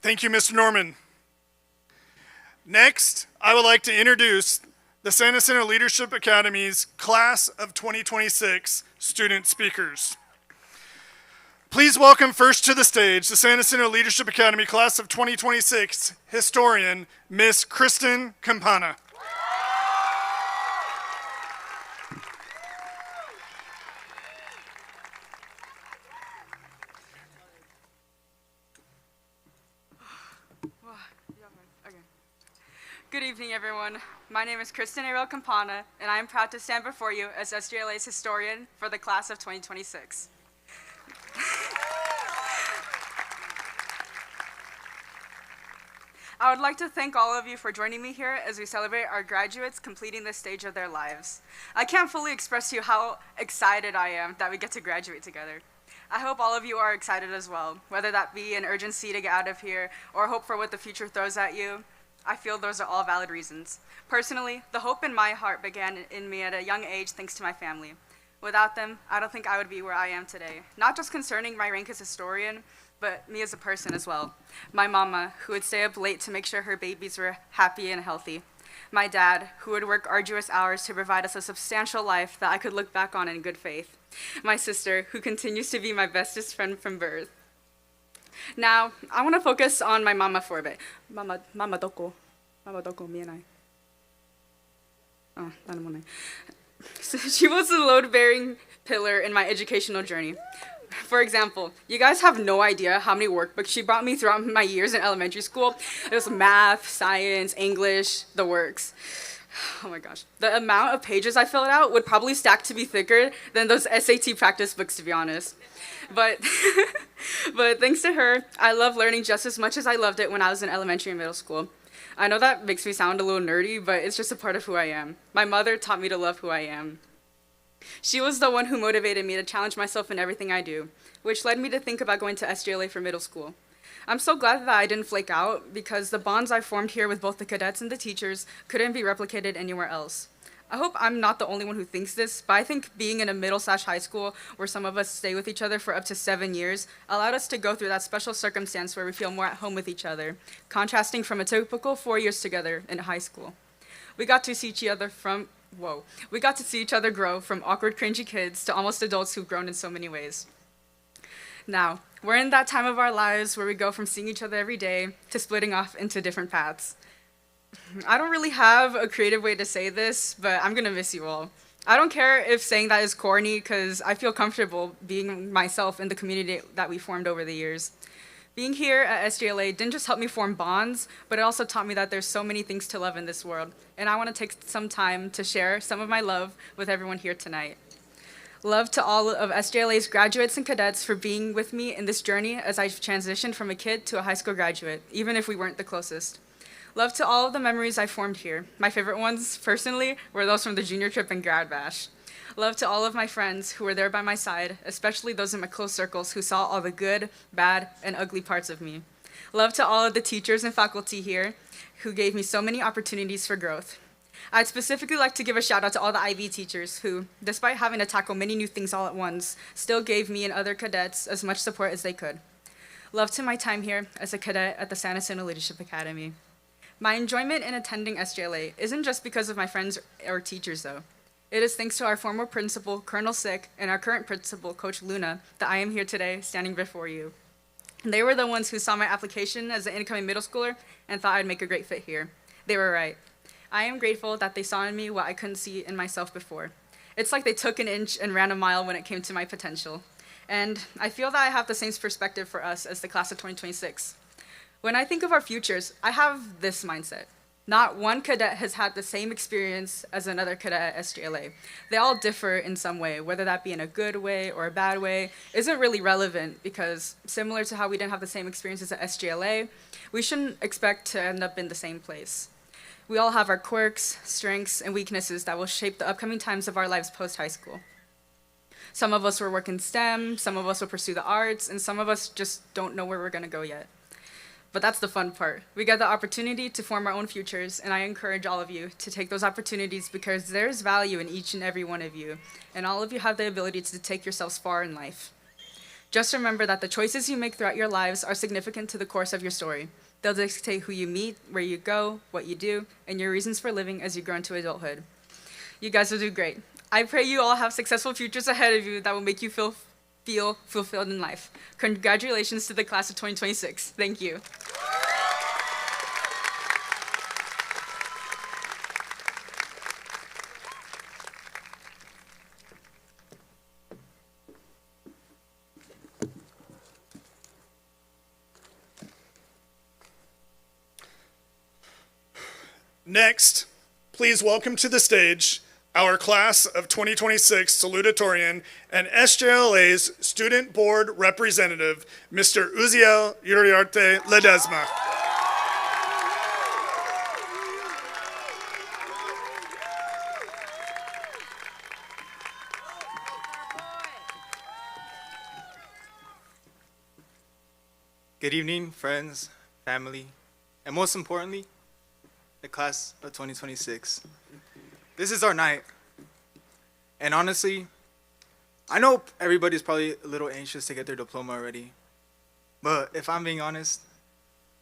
Thank you, Mr. Norman. Next, I would like to introduce the San Jacinto Leadership Academy's Class of 2026 student speakers. Please welcome first to the stage the San Jacinto Leadership Academy Class of 2026 historian, Miss Kristen Campana. Good evening, everyone. My name is Kristen Ariel Campana, and I am proud to stand before you as SJLA's historian for the class of 2026. I would like to thank all of you for joining me here as we celebrate our graduates completing this stage of their lives. I can't fully express to you how excited I am that we get to graduate together. I hope all of you are excited as well, whether that be an urgency to get out of here or hope for what the future throws at you. I feel those are all valid reasons. Personally, the hope in my heart began in me at a young age thanks to my family. Without them, I don't think I would be where I am today. Not just concerning my rank as historian, but me as a person as well. My mama, who would stay up late to make sure her babies were happy and healthy. My dad, who would work arduous hours to provide us a substantial life that I could look back on in good faith. My sister, who continues to be my bestest friend from birth. Now, I want to focus on my mama for a bit. Mama doko mienai. Oh, nanamonai. So she was the load-bearing pillar in my educational journey. For example, you guys have no idea how many workbooks she brought me throughout my years in elementary school. It was math, science, English, the works. Oh my gosh. The amount of pages I filled out would probably stack to be thicker than those SAT practice books, to be honest. But thanks to her, I love learning just as much as I loved it when I was in elementary and middle school. I know that makes me sound a little nerdy, but it's just a part of who I am. My mother taught me to love who I am. She was the one who motivated me to challenge myself in everything I do, which led me to think about going to SJLA for middle school. I'm so glad that I didn't flake out because the bonds I formed here with both the cadets and the teachers couldn't be replicated anywhere else. I hope I'm not the only one who thinks this, but I think being in a middle/high school where some of us stay with each other for up to 7 years allowed us to go through that special circumstance where we feel more at home with each other, contrasting from a typical 4 years together in high school. We got to see each other grow from awkward, cringy kids to almost adults who've grown in so many ways. Now, we're in that time of our lives where we go from seeing each other every day to splitting off into different paths. I don't really have a creative way to say this, but I'm gonna miss you all. I don't care if saying that is corny, because I feel comfortable being myself in the community that we formed over the years. Being here at SJLA didn't just help me form bonds, but it also taught me that there's so many things to love in this world, and I want to take some time to share some of my love with everyone here tonight. Love to all of SJLA's graduates and cadets for being with me in this journey as I transitioned from a kid to a high school graduate, even if we weren't the closest. Love to all of the memories I formed here. My favorite ones, personally, were those from the junior trip and grad bash. Love to all of my friends who were there by my side, especially those in my close circles who saw all the good, bad, and ugly parts of me. Love to all of the teachers and faculty here who gave me so many opportunities for growth. I'd specifically like to give a shout out to all the IB teachers who, despite having to tackle many new things all at once, still gave me and other cadets as much support as they could. Love to my time here as a cadet at the San Jacinto Leadership Academy. My enjoyment in attending SJLA isn't just because of my friends or teachers, though. It is thanks to our former principal, Colonel Sick, and our current principal, Coach Luna, that I am here today standing before you. They were the ones who saw my application as an incoming middle schooler and thought I'd make a great fit here. They were right. I am grateful that they saw in me what I couldn't see in myself before. It's like they took an inch and ran a mile when it came to my potential. And I feel that I have the same perspective for us as the class of 2026. When I think of our futures, I have this mindset. Not one cadet has had the same experience as another cadet at SJLA. They all differ in some way, whether that be in a good way or a bad way, isn't really relevant because similar to how we didn't have the same experiences at SJLA, we shouldn't expect to end up in the same place. We all have our quirks, strengths, and weaknesses that will shape the upcoming times of our lives post-high school. Some of us will work in STEM, some of us will pursue the arts, and some of us just don't know where we're gonna go yet. But that's the fun part. We get the opportunity to form our own futures, and I encourage all of you to take those opportunities because there's value in each and every one of you, and all of you have the ability to take yourselves far in life. Just remember that the choices you make throughout your lives are significant to the course of your story. They'll dictate who you meet, where you go, what you do, and your reasons for living as you grow into adulthood. You guys will do great. I pray you all have successful futures ahead of you that will make you feel fulfilled in life. Congratulations to the class of 2026. Thank you. Next, please welcome to the stage our class of 2026 salutatorian and SJLA's Student Board Representative, Mr. Uziel Uriarte Ledesma. Good evening, friends, family, and most importantly, the class of 2026. This is our night. And honestly, I know everybody's probably a little anxious to get their diploma already. But if I'm being honest,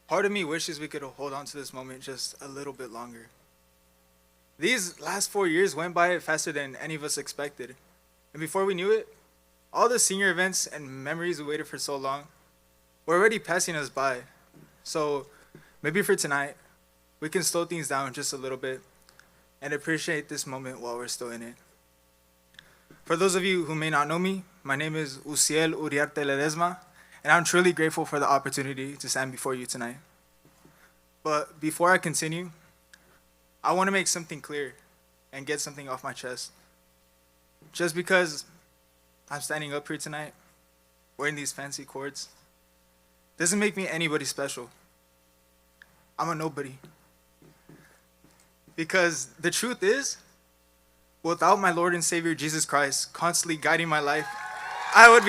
part of me wishes we could hold on to this moment just a little bit longer. These last 4 years went by faster than any of us expected. And before we knew it, all the senior events and memories we waited for so long were already passing us by. So maybe for tonight, we can slow things down just a little bit and appreciate this moment while we're still in it. For those of you who may not know me, my name is Uziel Uriarte Ledesma, and I'm truly grateful for the opportunity to stand before you tonight. But before I continue, I want to make something clear and get something off my chest. Just because I'm standing up here tonight, wearing these fancy cords, doesn't make me anybody special. I'm a nobody. Because the truth is, without my Lord and Savior Jesus Christ constantly guiding my life, I would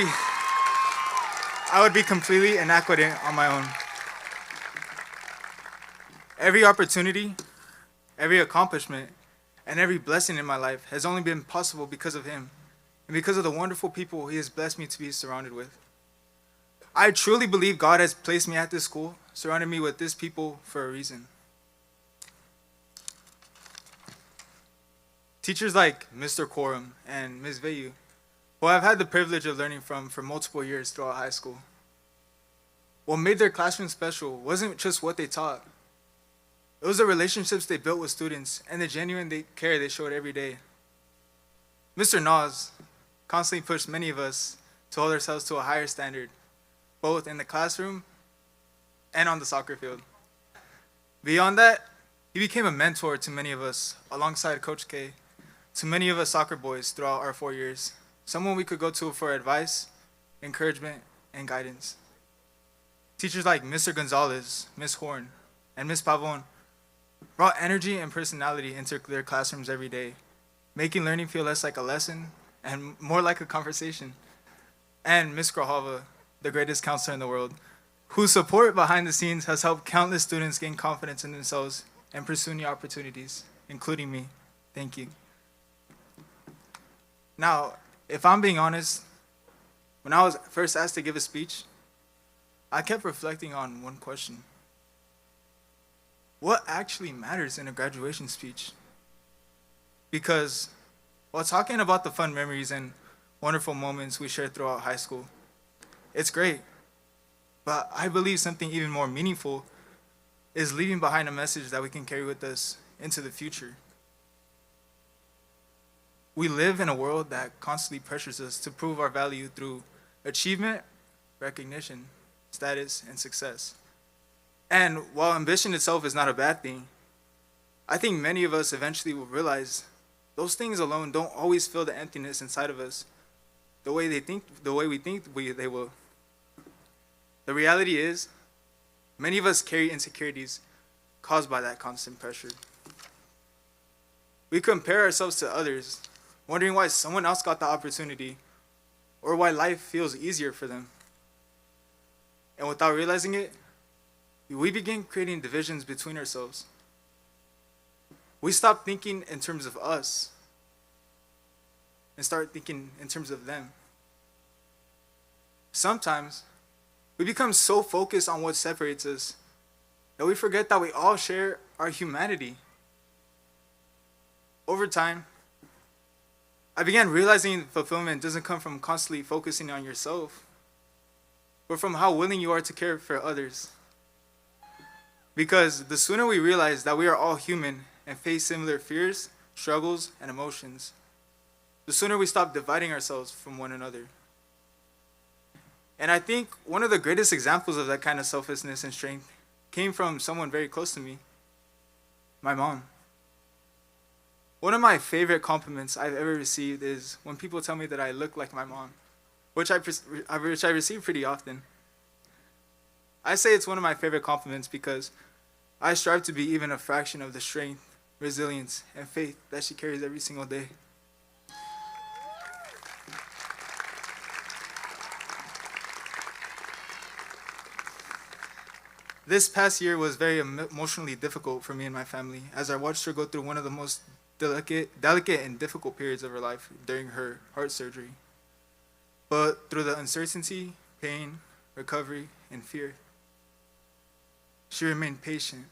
be completely inadequate on my own. Every opportunity, every accomplishment, and every blessing in my life has only been possible because of Him and because of the wonderful people He has blessed me to be surrounded with. I truly believe God has placed me at this school, surrounded me with this people for a reason. Teachers like Mr. Quorum and Ms. Veyu, who I've had the privilege of learning from for multiple years throughout high school. What made their classroom special wasn't just what they taught. It was the relationships they built with students and the genuine care they showed every day. Mr. Nas constantly pushed many of us to hold ourselves to a higher standard, both in the classroom and on the soccer field. Beyond that, he became a mentor to many of us, alongside Coach K, to many of us soccer boys throughout our 4 years, someone we could go to for advice, encouragement, and guidance. Teachers like Mr. Gonzalez, Ms. Horn, and Ms. Pavon brought energy and personality into their classrooms every day, making learning feel less like a lesson and more like a conversation. And Miss Grahava, the greatest counselor in the world, whose support behind the scenes has helped countless students gain confidence in themselves and pursue new opportunities, including me. Thank you. Now, if I'm being honest, when I was first asked to give a speech, I kept reflecting on one question. What actually matters in a graduation speech? Because while talking about the fun memories and wonderful moments we shared throughout high school, it's great. But I believe something even more meaningful is leaving behind a message that we can carry with us into the future. We live in a world that constantly pressures us to prove our value through achievement, recognition, status, and success. And while ambition itself is not a bad thing, I think many of us eventually will realize those things alone don't always fill the emptiness inside of us the way we think they will. The reality is, many of us carry insecurities caused by that constant pressure. We compare ourselves to others, wondering why someone else got the opportunity or why life feels easier for them. And without realizing it, we begin creating divisions between ourselves. We stop thinking in terms of us and start thinking in terms of them. Sometimes, we become so focused on what separates us that we forget that we all share our humanity. Over time, I began realizing fulfillment doesn't come from constantly focusing on yourself, but from how willing you are to care for others. Because the sooner we realize that we are all human and face similar fears, struggles, and emotions, the sooner we stop dividing ourselves from one another. And I think one of the greatest examples of that kind of selflessness and strength came from someone very close to me, my mom. One of my favorite compliments I've ever received is when people tell me that I look like my mom, which I receive pretty often. I say it's one of my favorite compliments because I strive to be even a fraction of the strength, resilience, and faith that she carries every single day. This past year was very emotionally difficult for me and my family as I watched her go through one of the most delicate and difficult periods of her life during her heart surgery. But through the uncertainty, pain, recovery, and fear, she remained patient.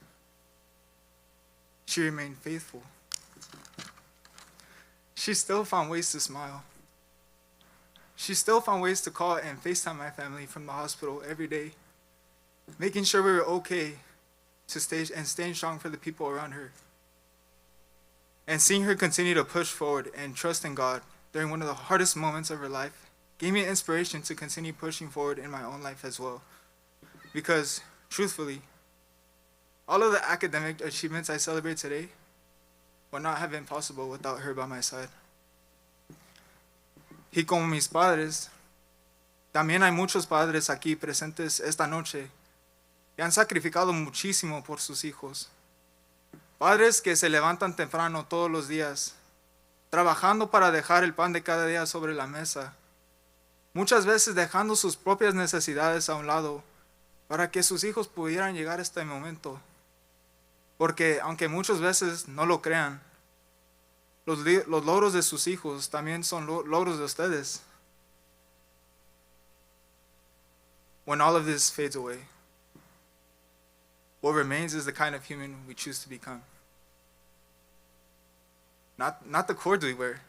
She remained faithful. She still found ways to smile. She still found ways to call and FaceTime my family from the hospital every day, making sure we were okay to staying strong for the people around her. And seeing her continue to push forward and trust in God during one of the hardest moments of her life gave me inspiration to continue pushing forward in my own life as well. Because, truthfully, all of the academic achievements I celebrate today would not have been possible without her by my side. Y como mis padres, también hay muchos padres aquí presentes esta noche que han sacrificado muchísimo por sus hijos. Padres que se levantan temprano todos los días, trabajando para dejar el pan de cada día sobre la mesa, muchas veces dejando sus propias necesidades a un lado para que sus hijos pudieran llegar a este momento. Porque aunque muchas veces no lo crean, los logros de sus hijos también son logros de ustedes. When all of this fades away, what remains is the kind of human we choose to become. Not the clothes we wear.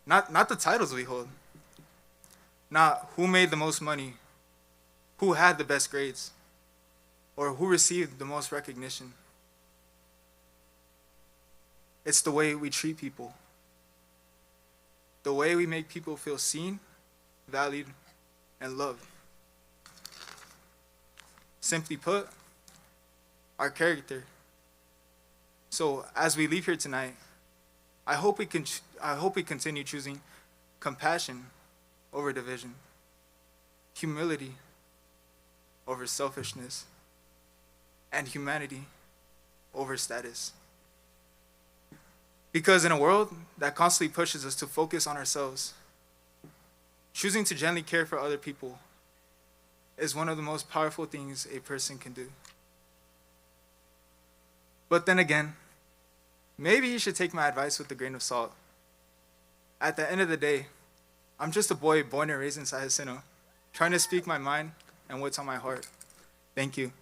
Not the titles we hold. Not who made the most money, who had the best grades, or who received the most recognition. It's the way we treat people. The way we make people feel seen, valued, and loved. Simply put, our character. So as we leave here tonight, I hope we continue choosing compassion over division, humility over selfishness, and humanity over status. Because in a world that constantly pushes us to focus on ourselves, choosing to gently care for other people is one of the most powerful things a person can do. But then again, maybe you should take my advice with a grain of salt. At the end of the day, I'm just a boy born and raised in Jacinto, trying to speak my mind and what's on my heart. Thank you.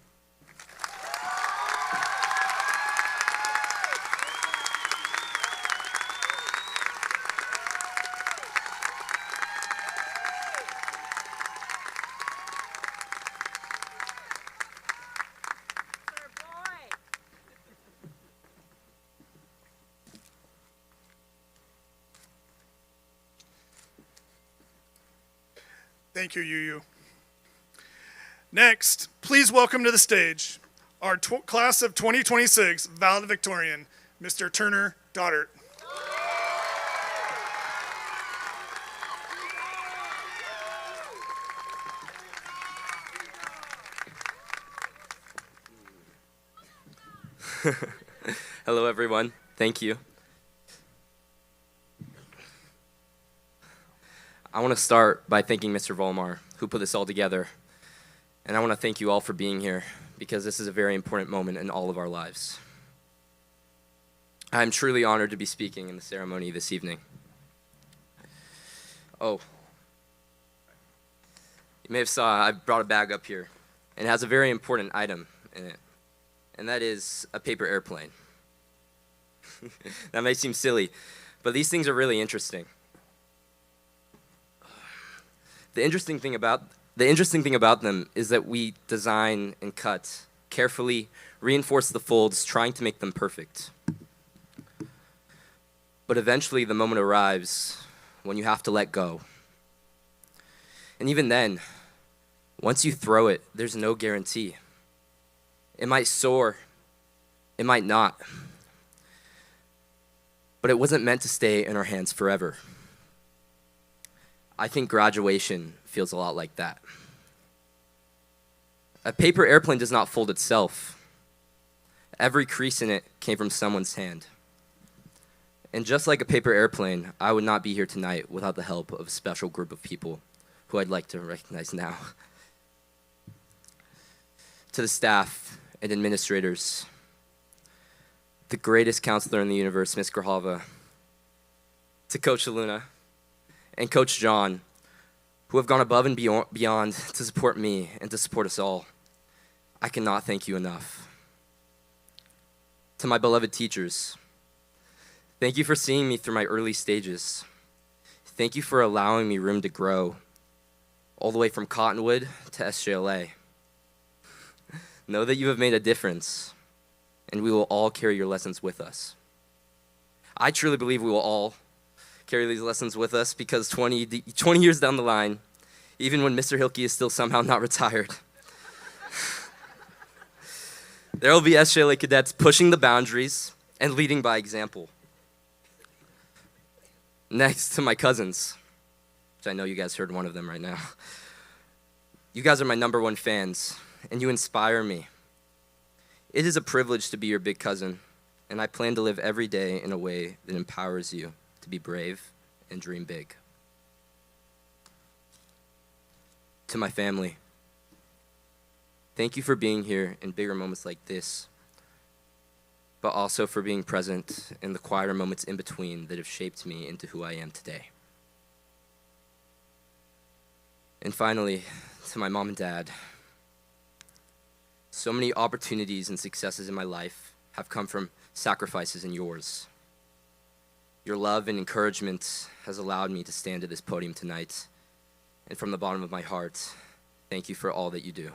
Thank you, Yu. Next, please welcome to the stage our class of 2026 valedictorian, Mr. Turner Doddart. Hello, everyone. Thank you. I want to start by thanking Mr. Volmar, who put this all together. And I want to thank you all for being here, because this is a very important moment in all of our lives. I'm truly honored to be speaking in the ceremony this evening. Oh, you may have saw I brought a bag up here, and it has a very important item in it, and that is a paper airplane. That may seem silly, but these things are really interesting. The interesting thing about them is that we design and cut, carefully reinforce the folds, trying to make them perfect. But eventually the moment arrives when you have to let go. And even then, once you throw it, there's no guarantee. It might soar, it might not. But it wasn't meant to stay in our hands forever. I think graduation feels a lot like that. A paper airplane does not fold itself. Every crease in it came from someone's hand. And just like a paper airplane, I would not be here tonight without the help of a special group of people who I'd like to recognize now. To the staff and administrators, the greatest counselor in the universe, Ms. Grahava, to Coach Luna, and Coach John, who have gone above and beyond to support me and to support us all. I cannot thank you enough. To my beloved teachers, thank you for seeing me through my early stages. Thank you for allowing me room to grow, all the way from Cottonwood to SJLA. Know that you have made a difference, and we will all carry your lessons with us. I truly believe we will all carry these lessons with us, because 20 years down the line, even when Mr. Hilke is still somehow not retired, there will be SJLA cadets pushing the boundaries and leading by example. Next, to my cousins, which I know you guys heard one of them right now. You guys are my #1 fans, and you inspire me. It is a privilege to be your big cousin, and I plan to live every day in a way that empowers you to be brave and dream big. To my family, thank you for being here in bigger moments like this, but also for being present in the quieter moments in between that have shaped me into who I am today. And finally, to my mom and dad, so many opportunities and successes in my life have come from sacrifices in yours. Your love and encouragement has allowed me to stand at this podium tonight. And from the bottom of my heart, thank you for all that you do.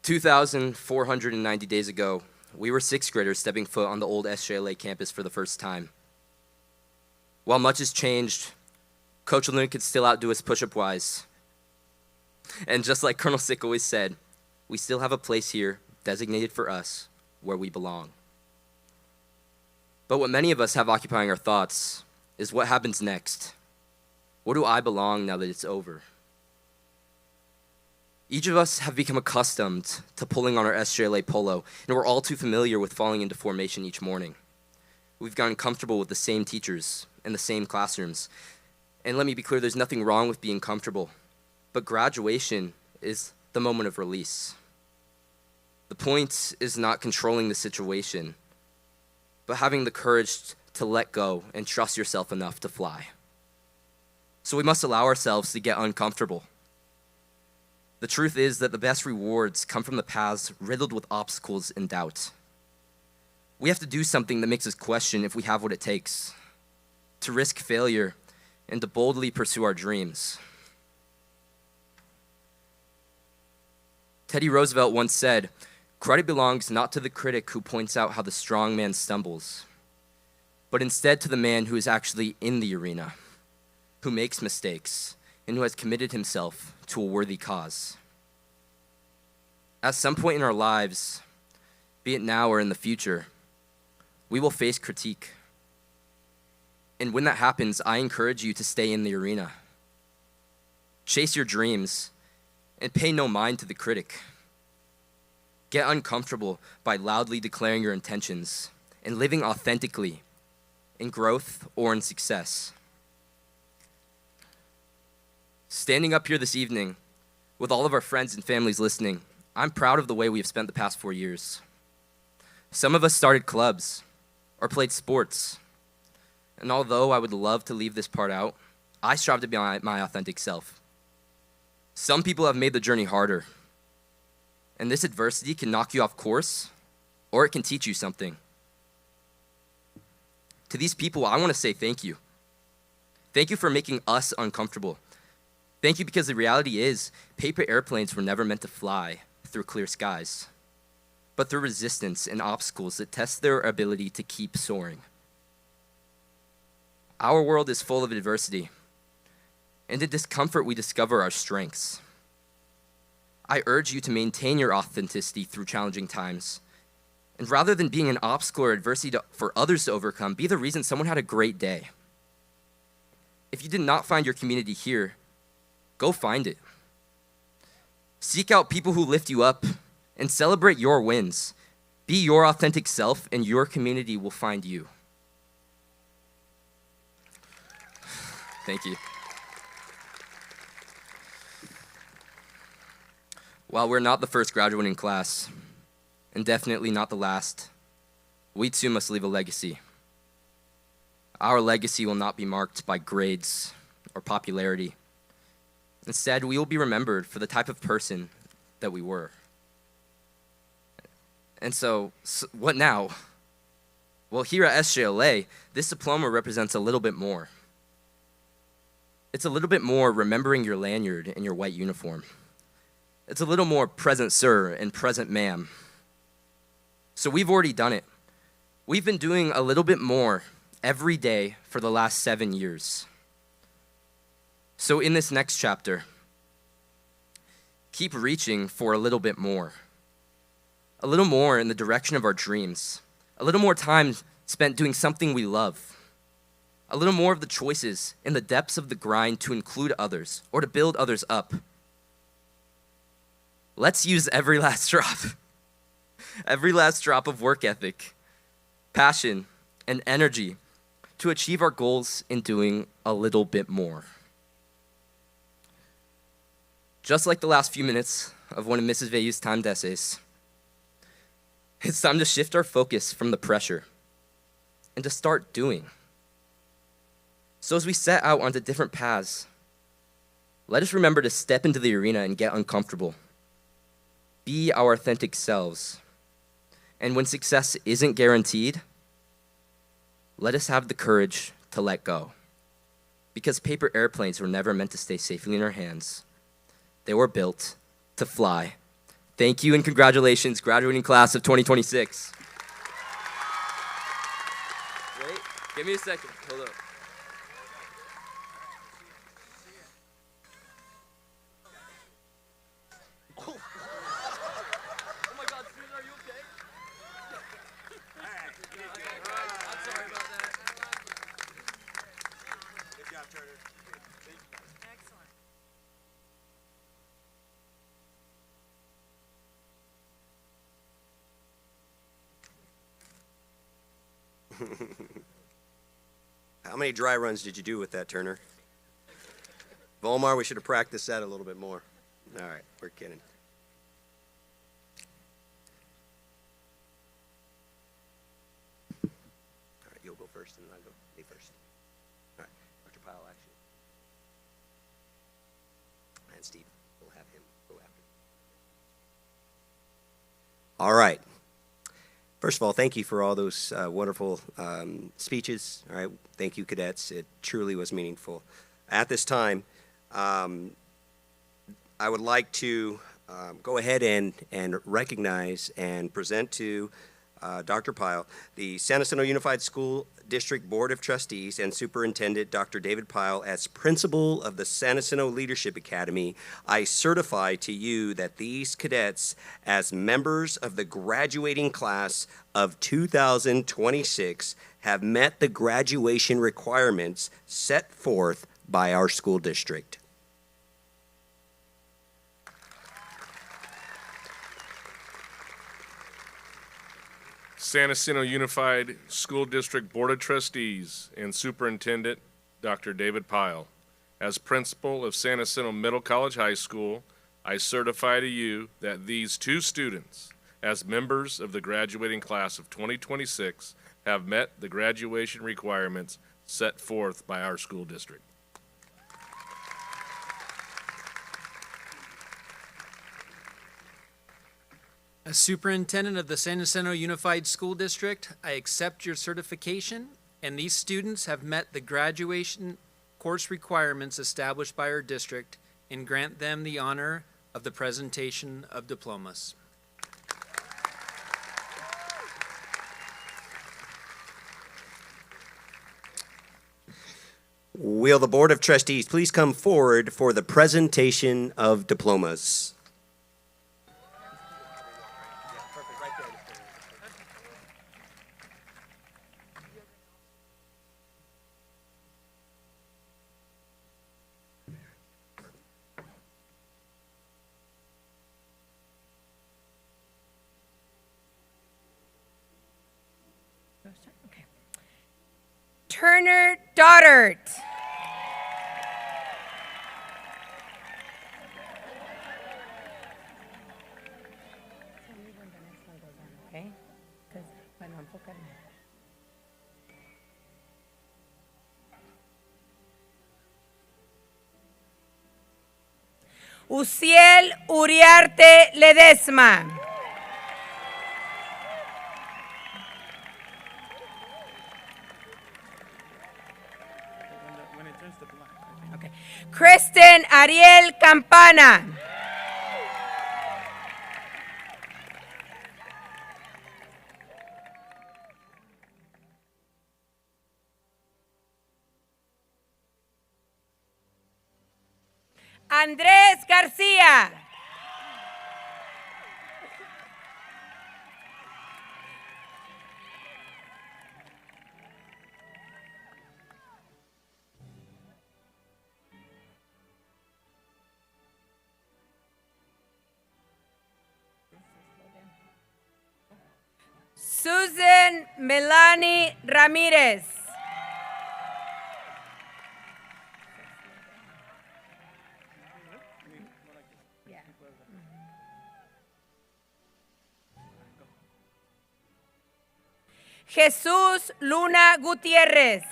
2,490 days ago, we were 6th graders stepping foot on the old SJLA campus for the first time. While much has changed, Coach Luna could still outdo us push-up wise. And just like Colonel Sick always said, we still have a place here designated for us where we belong. But what many of us have occupying our thoughts is what happens next. Where do I belong now that it's over? Each of us have become accustomed to pulling on our SJLA polo, and we're all too familiar with falling into formation each morning. We've gotten comfortable with the same teachers and the same classrooms. And let me be clear, there's nothing wrong with being comfortable, but graduation is the moment of release. The point is not controlling the situation, but having the courage to let go and trust yourself enough to fly. So we must allow ourselves to get uncomfortable. The truth is that the best rewards come from the paths riddled with obstacles and doubt. We have to do something that makes us question if we have what it takes, to risk failure and to boldly pursue our dreams. Teddy Roosevelt once said, "Credit belongs not to the critic who points out how the strong man stumbles, but instead to the man who is actually in the arena, who makes mistakes, and who has committed himself to a worthy cause." At some point in our lives, be it now or in the future, we will face critique. And when that happens, I encourage you to stay in the arena. Chase your dreams and pay no mind to the critic. Get uncomfortable by loudly declaring your intentions and living authentically in growth or in success. Standing up here this evening with all of our friends and families listening, I'm proud of the way we have spent the past 4 years. Some of us started clubs or played sports. And although I would love to leave this part out, I strive to be my authentic self. Some people have made the journey harder. And this adversity can knock you off course, or it can teach you something. To these people, I want to say thank you. Thank you for making us uncomfortable. Thank you because the reality is, paper airplanes were never meant to fly through clear skies, but through resistance and obstacles that test their ability to keep soaring. Our world is full of adversity, and in discomfort we discover our strengths. I urge you to maintain your authenticity through challenging times, and rather than being an obstacle or adversity for others to overcome, be the reason someone had a great day. If you did not find your community here, go find it. Seek out people who lift you up and celebrate your wins. Be your authentic self, and your community will find you. Thank you. While we're not the first graduating class, and definitely not the last, we too must leave a legacy. Our legacy will not be marked by grades or popularity. Instead, we will be remembered for the type of person that we were. And so what now? Well, here at SJLA, this diploma represents a little bit more. It's a little bit more remembering your lanyard and your white uniform. It's a little more present sir and present ma'am. So we've already done it. We've been doing a little bit more every day for the last 7 years. So in this next chapter, keep reaching for a little bit more. A little more in the direction of our dreams. A little more time spent doing something we love. A little more of the choices in the depths of the grind to include others or to build others up. Let's use every last drop of work ethic, passion, and energy to achieve our goals in doing a little bit more. Just like the last few minutes of one of Mrs. Veyu's timed essays, it's time to shift our focus from the pressure and to start doing. So as we set out onto different paths, let us remember to step into the arena and get uncomfortable. Be our authentic selves. And when success isn't guaranteed, let us have the courage to let go. Because paper airplanes were never meant to stay safely in our hands. They were built to fly. Thank you and congratulations, graduating class of 2026. Wait, give me a second. Hold up. How many dry runs did you do with that, Turner? Volmar, we should have practiced that a little bit more. All right, we're kidding. All right, you'll go first, and then I'll go me first. All right, Dr. Powell, actually. And Steve, we'll have him go after. All right. First of all, thank you for all those wonderful speeches. All right, thank you, cadets. It truly was meaningful. At this time, I would like to go ahead and recognize and present to Dr. Pyle, the San Jacinto Unified School District Board of Trustees and Superintendent Dr. David Pyle, as principal of the San Jacinto Leadership Academy. I certify to you that these cadets, as members of the graduating class of 2026, have met the graduation requirements set forth by our school district. San Jacinto Unified School District Board of Trustees and Superintendent Dr. David Pyle. As principal of San Jacinto Middle College High School, I certify to you that these two students, as members of the graduating class of 2026, have met the graduation requirements set forth by our school district. As superintendent of the San Jacinto Unified School District, I accept your certification, and these students have met the graduation course requirements established by our district and grant them the honor of the presentation of diplomas. Will the Board of Trustees please come forward for the presentation of diplomas? Turner Doddart. Okay, because bueno, enfócame. Uciel Uriarte Ledesma. Okay. Kristen Ariel Campana. Andrés García. Susan Melanie Ramirez. Jesús Luna Gutiérrez.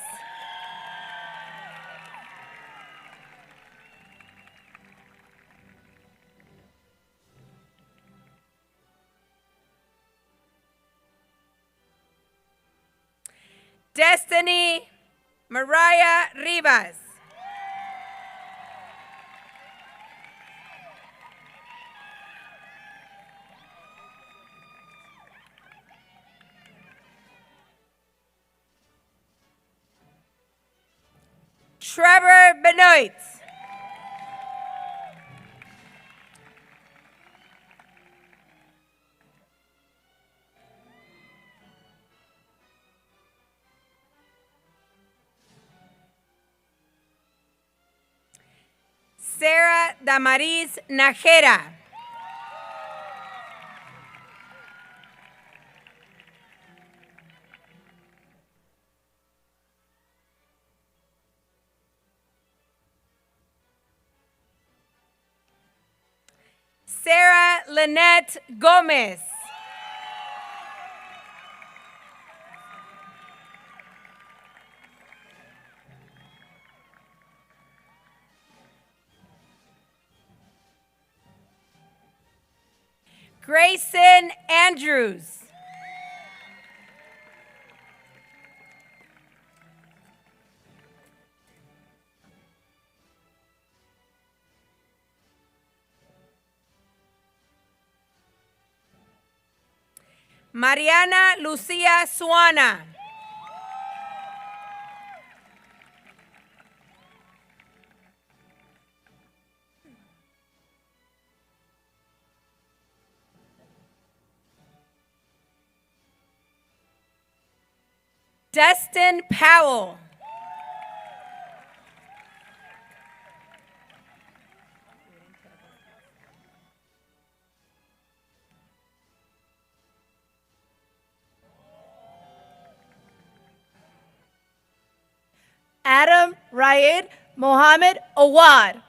Destiny Mariah Rivas. Trevor Benoit. Sarah Damaris Najera. Sarah Lynette Gomez. Grayson Andrews. Mariana Lucia Suana. Dustin Powell. Adam Raed Mohammed Awad.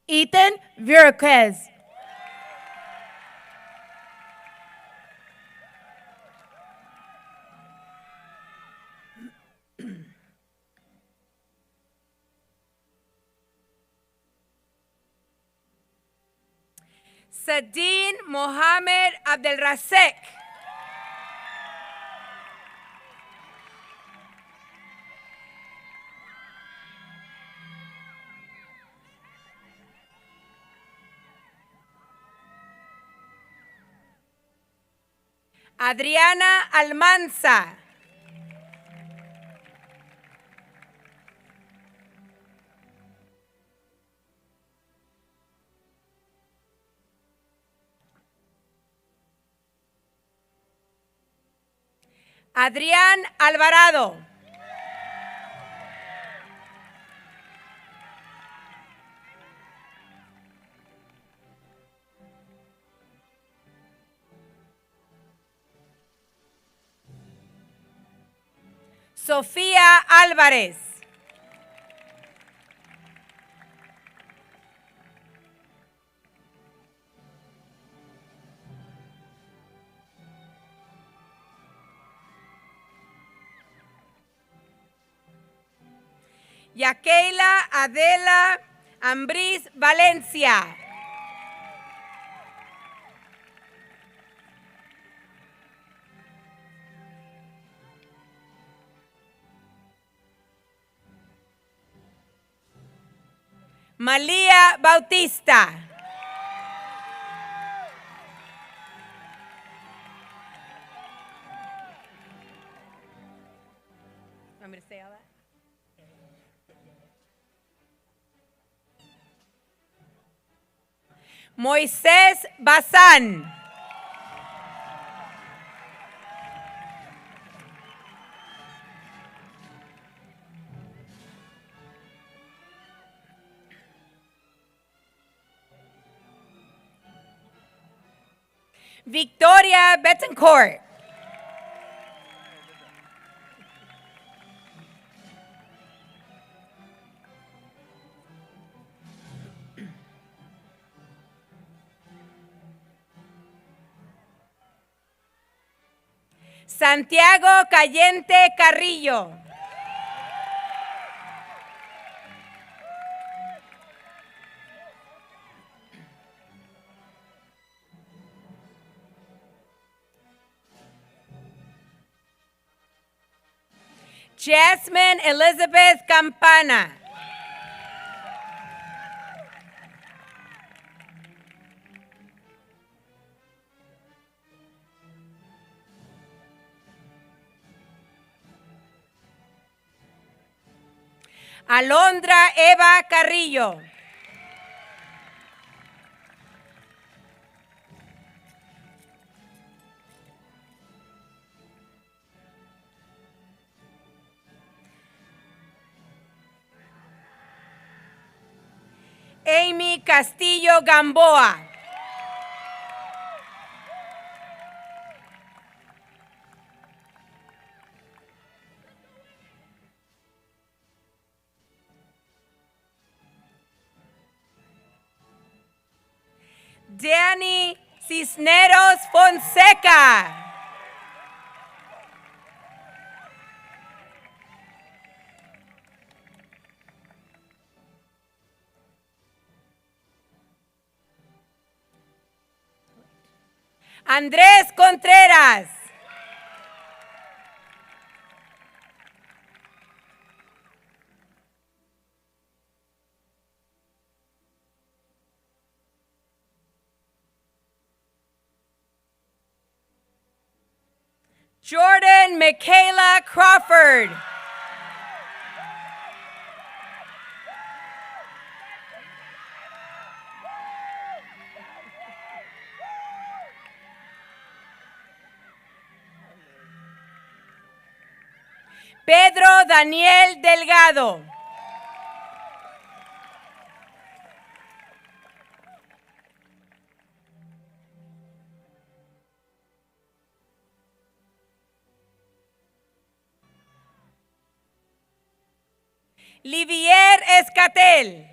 Ethan Viraquez. Sadine Mohammed Abdelrasek. Adriana Almanza. Adrián Alvarado. Sofía Álvarez. Yakeila Adela Ambriz Valencia. Malía Bautista. Want me to say all that? Moisés Bazán. Victoria Betancourt. Santiago Cayente Carrillo. Jasmine Elizabeth Campana. Alondra Eva Carrillo. Amy Castillo Gamboa. Danny Cisneros Fonseca. Andrés Contreras. Jordan Michaela Crawford. Pedro Daniel Delgado. Livier Escatel.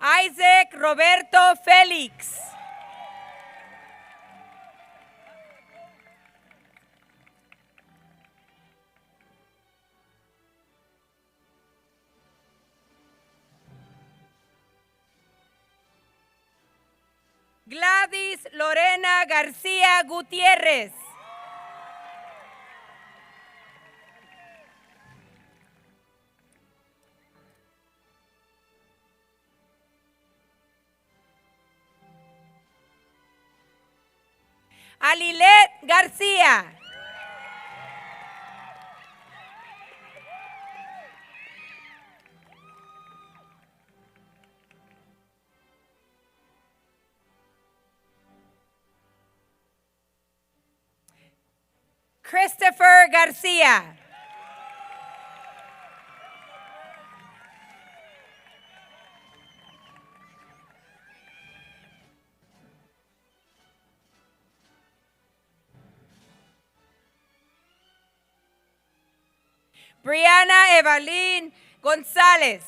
Isaac Roberto Félix. Gladys Lorena García Gutiérrez. Alilet García. Christopher García. Brianna Evelyn González.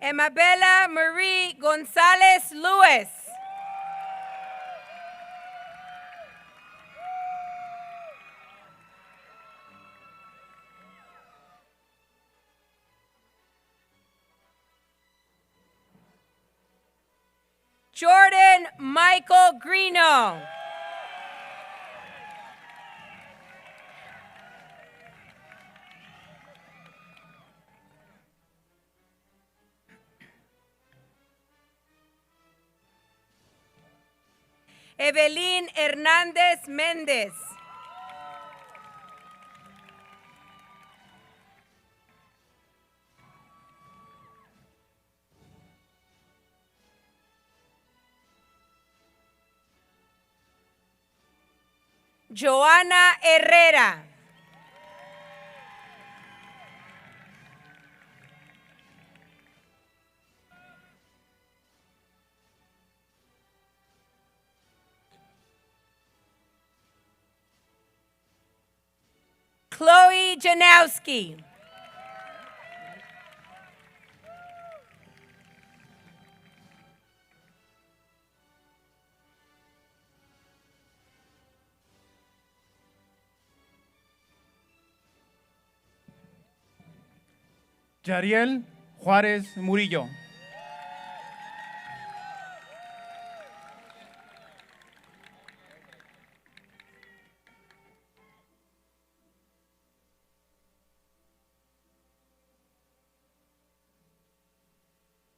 Emabella Marie González Lewis. Jordan Michael Greeno. Evelyn Hernández Méndez. Joana Herrera. Chloe Janowski. Yariel Juárez Murillo.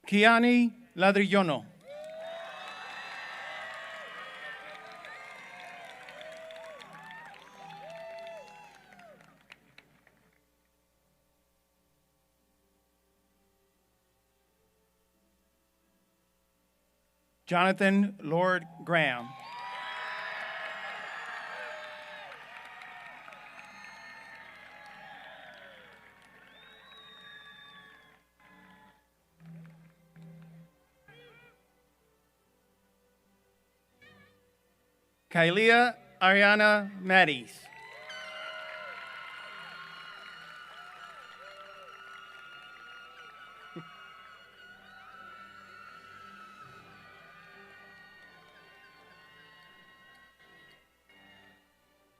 Kiani Ladrillono. Jonathan Lord Graham. Kailia Ariana Matties.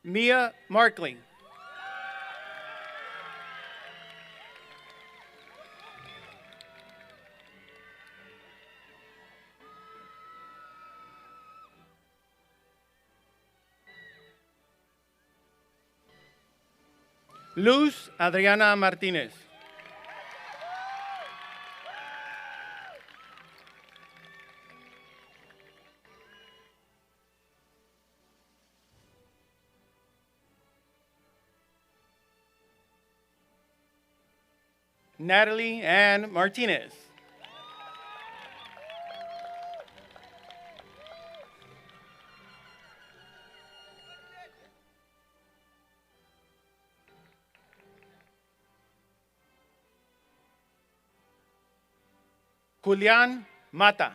Mia Markley. Luz Adriana Martinez. Natalie Ann Martinez. Julian Mata.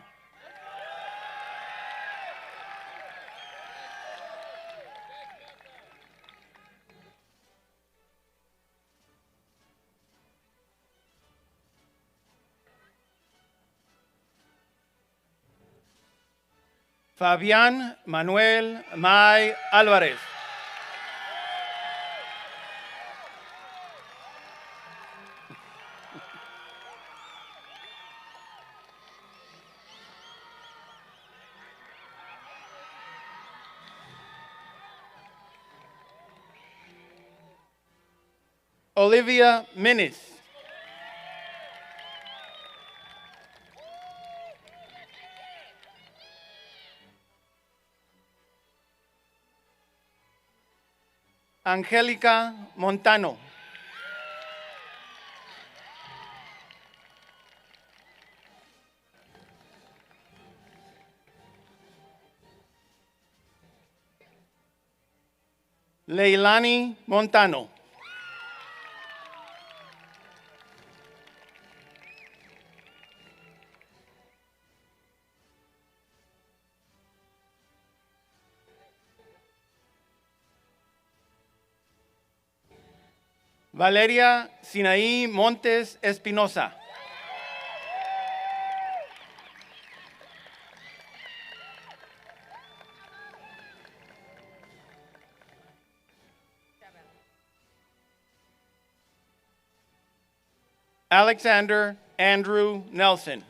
Fabián Manuel May Álvarez. Olivia Minis. Angélica Montano. Leilani Montano. Valeria Sinaí Montes Espinosa. Alexander Andrew Nelson.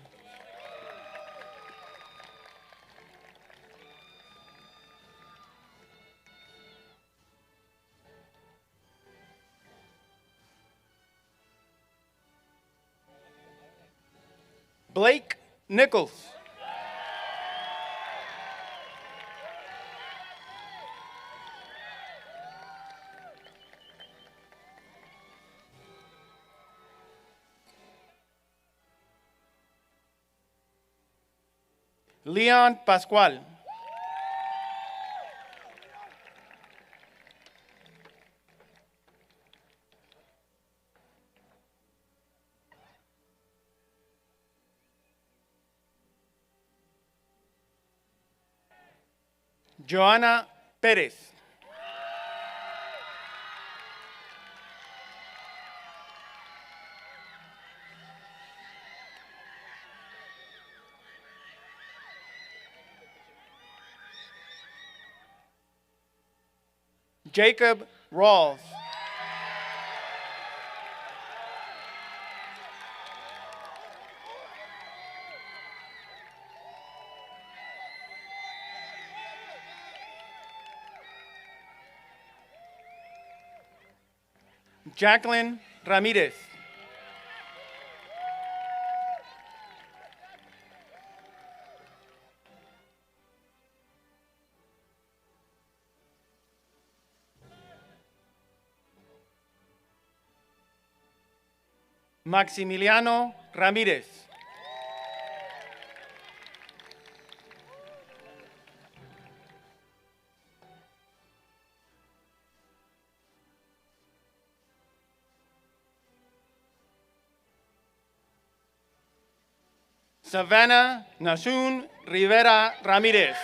Blake Nichols. Leon Pascual. Joana Pérez. Jacob Rawls. Jacqueline Ramirez. Maximiliano Ramírez. Savannah Nasun Rivera Ramírez.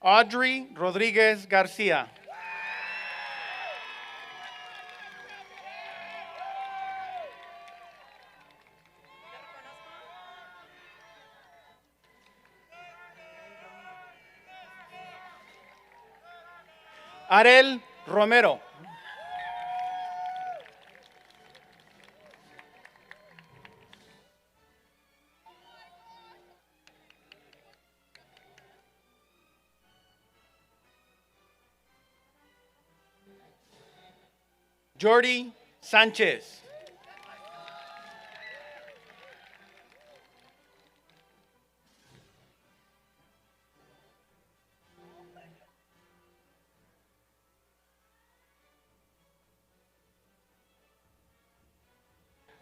Audrey Rodriguez Garcia. Arel Romero. Jordi Sanchez.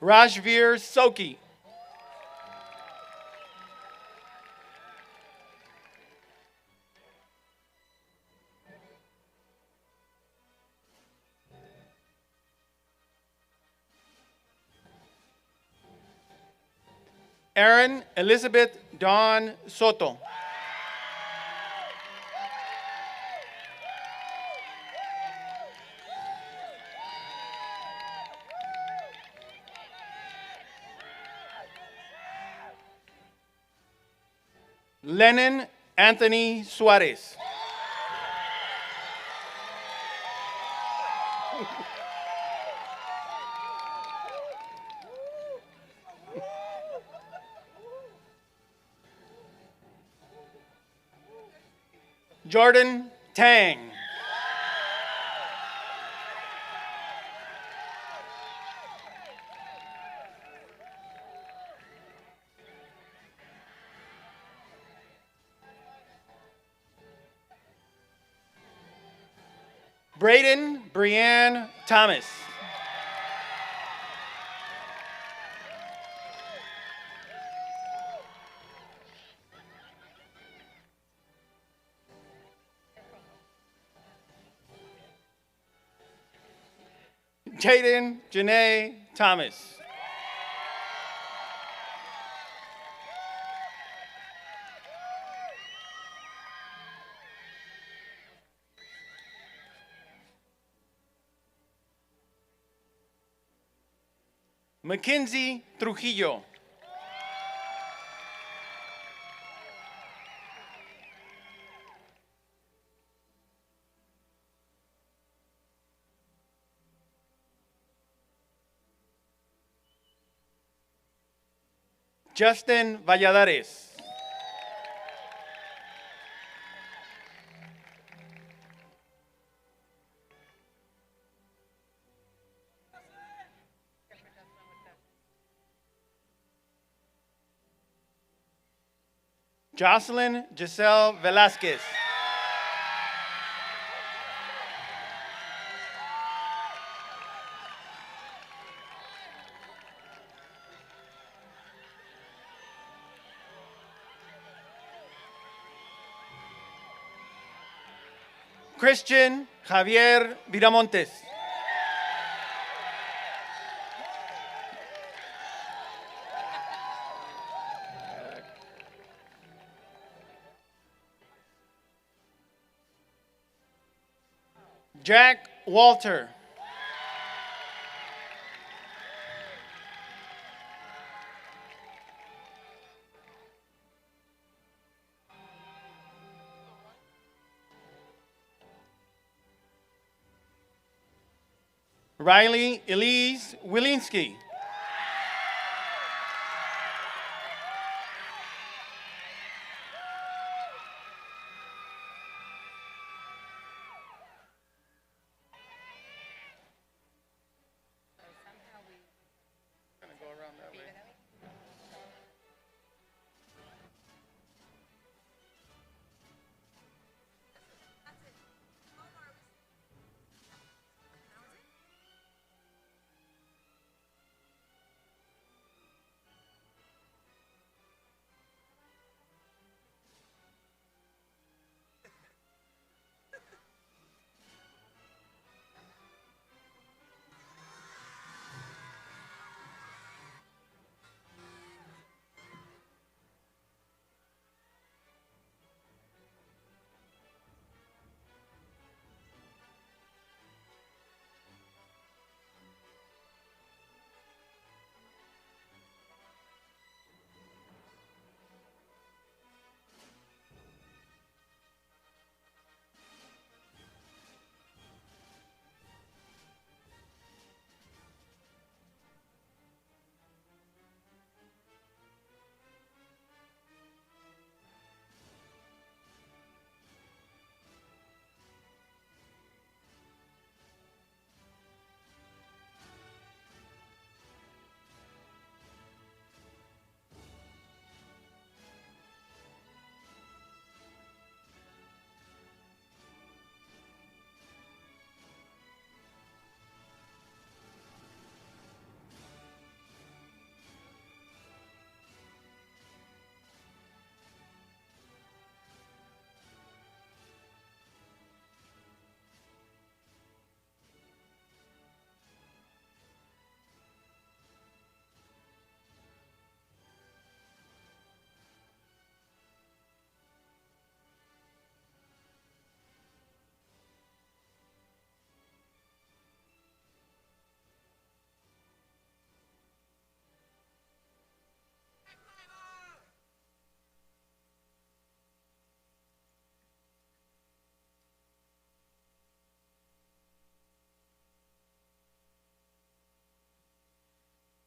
Rajveer Soki. Erin Elizabeth Dawn Soto. Lennon Anthony Suarez. Jordan Tang. Braden Brianne Thomas. Jaden Janae Thomas. Mackenzie Trujillo. Justin Valladares. Jocelyn Giselle Velasquez. Christian Javier Viramontes. Jack Walter. Riley Elise Wilinski.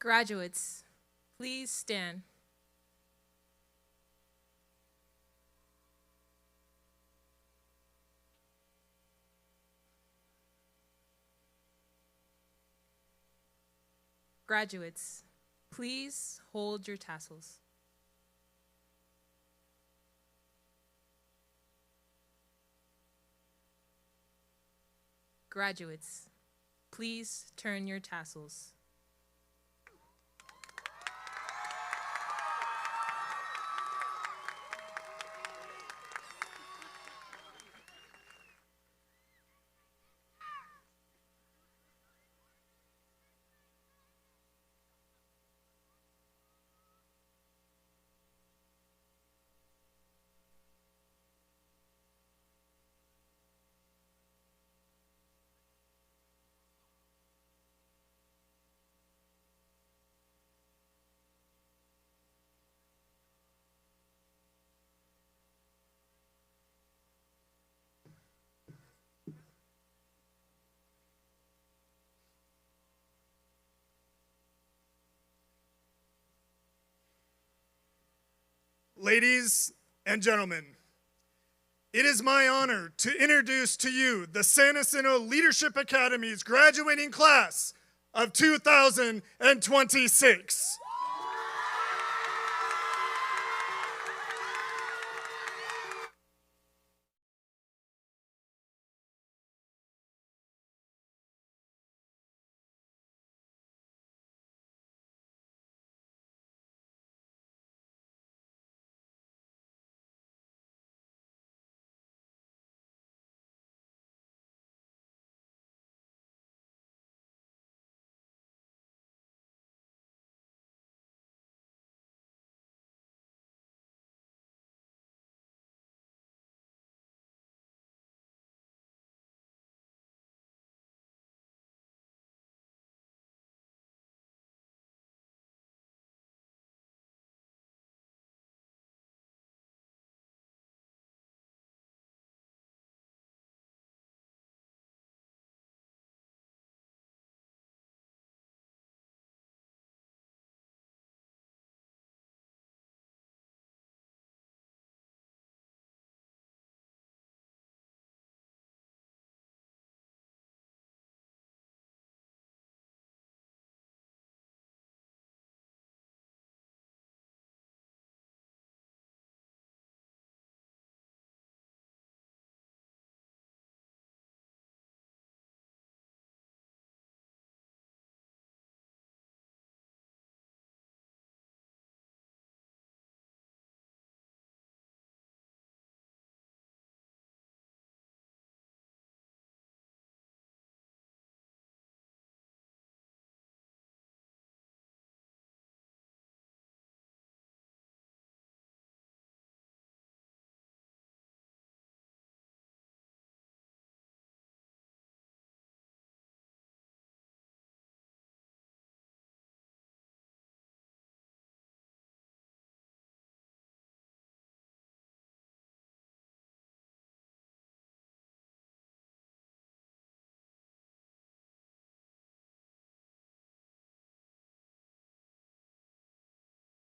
Graduates, please stand. Graduates, please hold your tassels. Graduates, please turn your tassels. Ladies and gentlemen, it is my honor to introduce to you the San Jacinto Leadership Academy's graduating class of 2026.